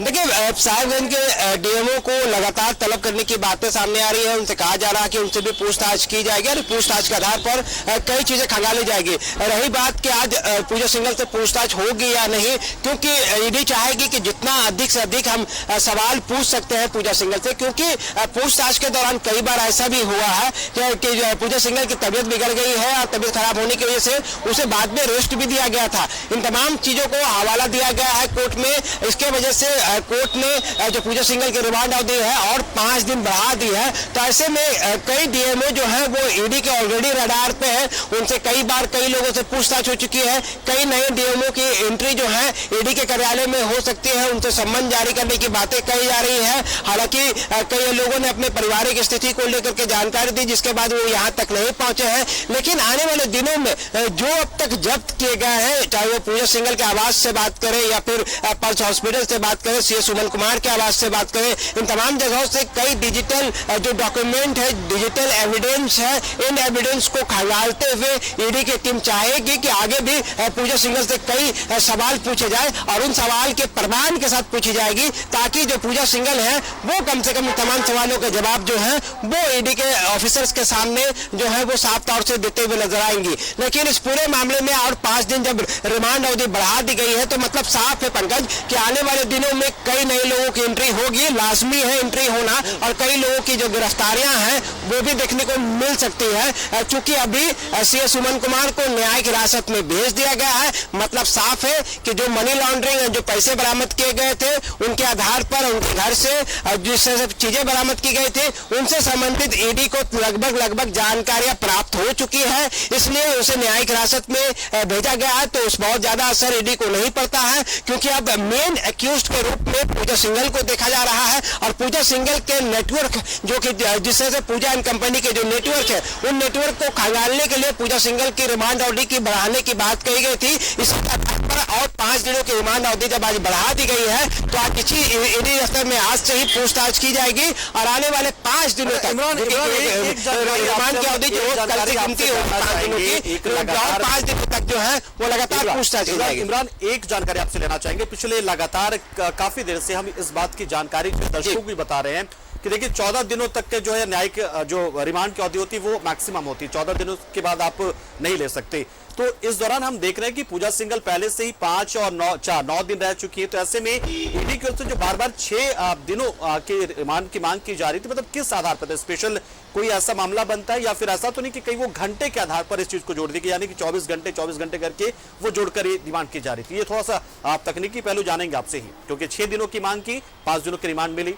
देखिए साहिबगंज के डीएमओ को लगातार तलब करने की बातें सामने आ रही है, उनसे कहा जा रहा है कि उनसे भी पूछताछ की जाएगी और पूछताछ के आधार पर कई चीजें खंगाली जाएगी। रही बात कि आज पूजा सिंघल से पूछताछ होगी या नहीं, क्योंकि ईडी चाहेगी कि जितना अधिक से अधिक हम सवाल पूछ सकते हैं पूजा सिंघल से, क्योंकि पूछताछ के दौरान कई बार ऐसा भी हुआ है कि पूजा सिंघल की तबीयत बिगड़ गई है और तबीयत खराब होने की वजह से उसे बाद में रेस्ट भी दिया गया था। इन तमाम चीजों को हवाला दिया गया है कोर्ट में, इसके वजह से कोर्ट ने जो पूजा सिंघल की रिमांड अवधि है और 5 दिन बढ़ा दी है। तो ऐसे में कई डीएमओ जो है वो ईडी के ऑलरेडी रडार पे है, उनसे कई बार कई लोगों से पूछताछ हो चुकी है। कई नए डीएमओ की एंट्री जो है ईडी के कार्यालय में हो सकती है, उनसे सम्मन जारी करने की बातें कही जा रही है। हालांकि कई लोगों ने अपने पारिवारिक स्थिति को लेकर के जानकारी दी, जिसके बाद वो यहाँ तक नहीं पहुंचे हैं। लेकिन आने वाले दिनों में जो अब तक जब्त किए गए हैं, चाहे वो पूजा सिंघल के आवास से बात करें या फिर पल्स हॉस्पिटल से बात करें, सीएस सुमन कुमार के आवास से बात करें, इन तमाम जगहों से कई डिजिटल जो डॉक्यूमेंट है, डिजिटल एविडेंस है, इन एविडेंस को खंगालते हुए ईडी की टीम चाहेगी कि आगे भी पूजा सिंघल से कई सवाल पूछे जाए और उन सवाल के प्रमाण के साथ पूछी जाएगी, ताकि जो पूजा सिंघल है वो कम से कम तमाम सवालों के जवाब जो है वो ईडी के ऑफिसर्स के सामने जो है वो साफ तौर से देते हुए नजर आएंगी। लेकिन इस पूरे मामले में और 5 दिन जब रिमांड अवधि बढ़ा दी गई है, तो मतलब साफ है पंकज कि आने वाले दिन दिनों में कई नए लोगों की एंट्री होगी, लाजमी है एंट्री होना, और कई लोगों की जो गिरफ्तारियां हैं वो भी देखने को मिल सकती है, क्योंकि अभी सीएस सुमन कुमार को न्यायिक हिरासत में भेज दिया गया है। मतलब साफ है कि जो मनी लॉन्ड्रिंग, जो पैसे बरामद किए गए थे उनके आधार पर उनके घर से जिस सब चीजें बरामद की गई थी उनसे संबंधित ईडी को लगभग जानकारियां प्राप्त हो चुकी है, इसलिए उसे न्यायिक हिरासत में भेजा गया है। तो उस बहुत ज्यादा असर ईडी को नहीं पड़ता है, क्योंकि अब मेन एक्यूज्ड के रूप में पूजा सिंघल को देखा जा रहा है, और पूजा सिंघल के नेटवर्क जो कि जिस तरह से पूजा एंड कंपनी के जो नेटवर्क है उन नेटवर्क को खंगालने के लिए पूजा सिंघल की रिमांड अवधि की बढ़ाने की बात कही गई थी। इसी आधार पर और 5 दिनों की रिमांड अवधि जब आज बढ़ा दी गई है तो आज इसी ईडी दफ्तर में आज से ही पूछताछ की जाएगी, और आने वाले 5 दिनों तक रिमांड की अवधि जो कल से गिनती होगी 5 दिनों की, और 5 दिनों तक जो है वो लगातार पूछताछ की जाएगी। इमरान, एक जानकारी आपसे लेना चाहेंगे। पिछले लगातार काफी देर से हम इस बात की जानकारी दर्शकों को भी बता रहे हैं कि देखिए 14 दिनों तक के जो है न्यायिक जो रिमांड की अवधि होती है वो मैक्सिमम होती है, 14 दिनों के बाद आप नहीं ले सकते। तो इस दौरान हम देख रहे हैं कि पूजा सिंघल पहले से ही 5 और 9 दिन रह चुकी है, तो ऐसे में ईडी की ओर से जो बार-बार 6 दिनों के रिमांड की मांग की जा रही थी, मतलब किस आधार पर? स्पेशल कोई ऐसा मामला बनता है या फिर ऐसा तो नहीं कि कहीं वो घंटे के आधार पर इस चीज को जोड़ दी गई, यानी कि 24 घंटे करके वो जोड़कर ये डिमांड की जा रही थी? ये थोड़ा सा आप तकनीकी पहलू जानेंगे आपसे ही, क्योंकि 6 दिनों की मांग की, 5 दिनों की रिमांड मिली।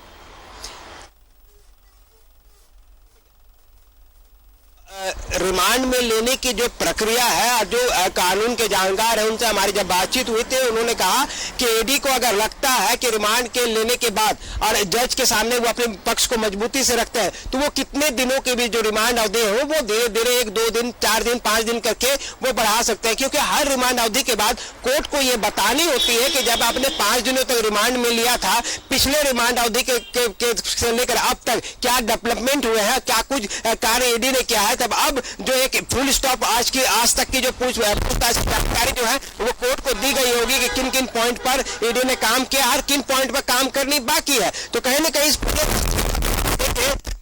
रिमांड में लेने की जो प्रक्रिया है और जो कानून के जानकार है उनसे हमारी जब बातचीत हुई थी, उन्होंने कहा कि ईडी को अगर लगता है कि रिमांड के लेने के बाद और जज के सामने वो अपने पक्ष को मजबूती से रखते हैं तो वो कितने दिनों की भी जो रिमांड अवधि है वो धीरे धीरे 1-2 दिन 4 दिन 5 दिन करके वो बढ़ा सकते हैं, क्योंकि हर रिमांड अवधि के बाद कोर्ट को ये बतानी होती है कि जब आपने 5 दिनों तक रिमांड में लिया था, पिछले रिमांड अवधि से लेकर अब तक क्या डेवलपमेंट हुए हैं, क्या कुछ कार्य ईडी ने किया है। तब अब जो एक फुल स्टॉप आज तक की जो पूछताछ की जानकारी जो है वो कोर्ट को दी गई होगी कि किन किन पॉइंट पर ईडी ने काम किया, हर किन पॉइंट पर काम करनी बाकी है। तो कहीं ना कहीं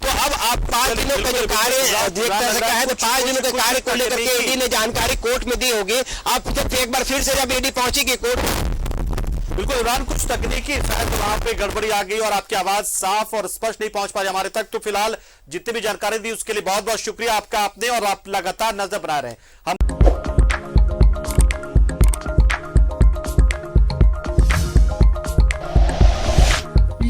तो अब आप 5 दिनों का जो कार्य देखते सकता है, तो 5 दिनों के कार्य को लेकर के ईडी ने जानकारी कोर्ट में दी होगी। अब जब एक बार फिर से जब ईडी पहुंचेगी कोर्ट, बिल्कुल इमरान, कुछ तकनीकी शायद वहां पे गड़बड़ी आ गई और आपकी आवाज साफ और स्पष्ट नहीं पहुंच पा रही हमारे तक। तो फिलहाल जितनी भी जानकारी दी उसके लिए बहुत बहुत शुक्रिया आपका, आपने और आप लगातार नजर बना रहे हैं हम।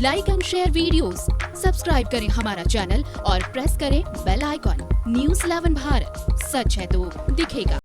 Like and share videos, subscribe करें हमारा चैनल और प्रेस करें बेल आइकॉन। न्यूज़ 11 भारत, सच है तो दिखेगा।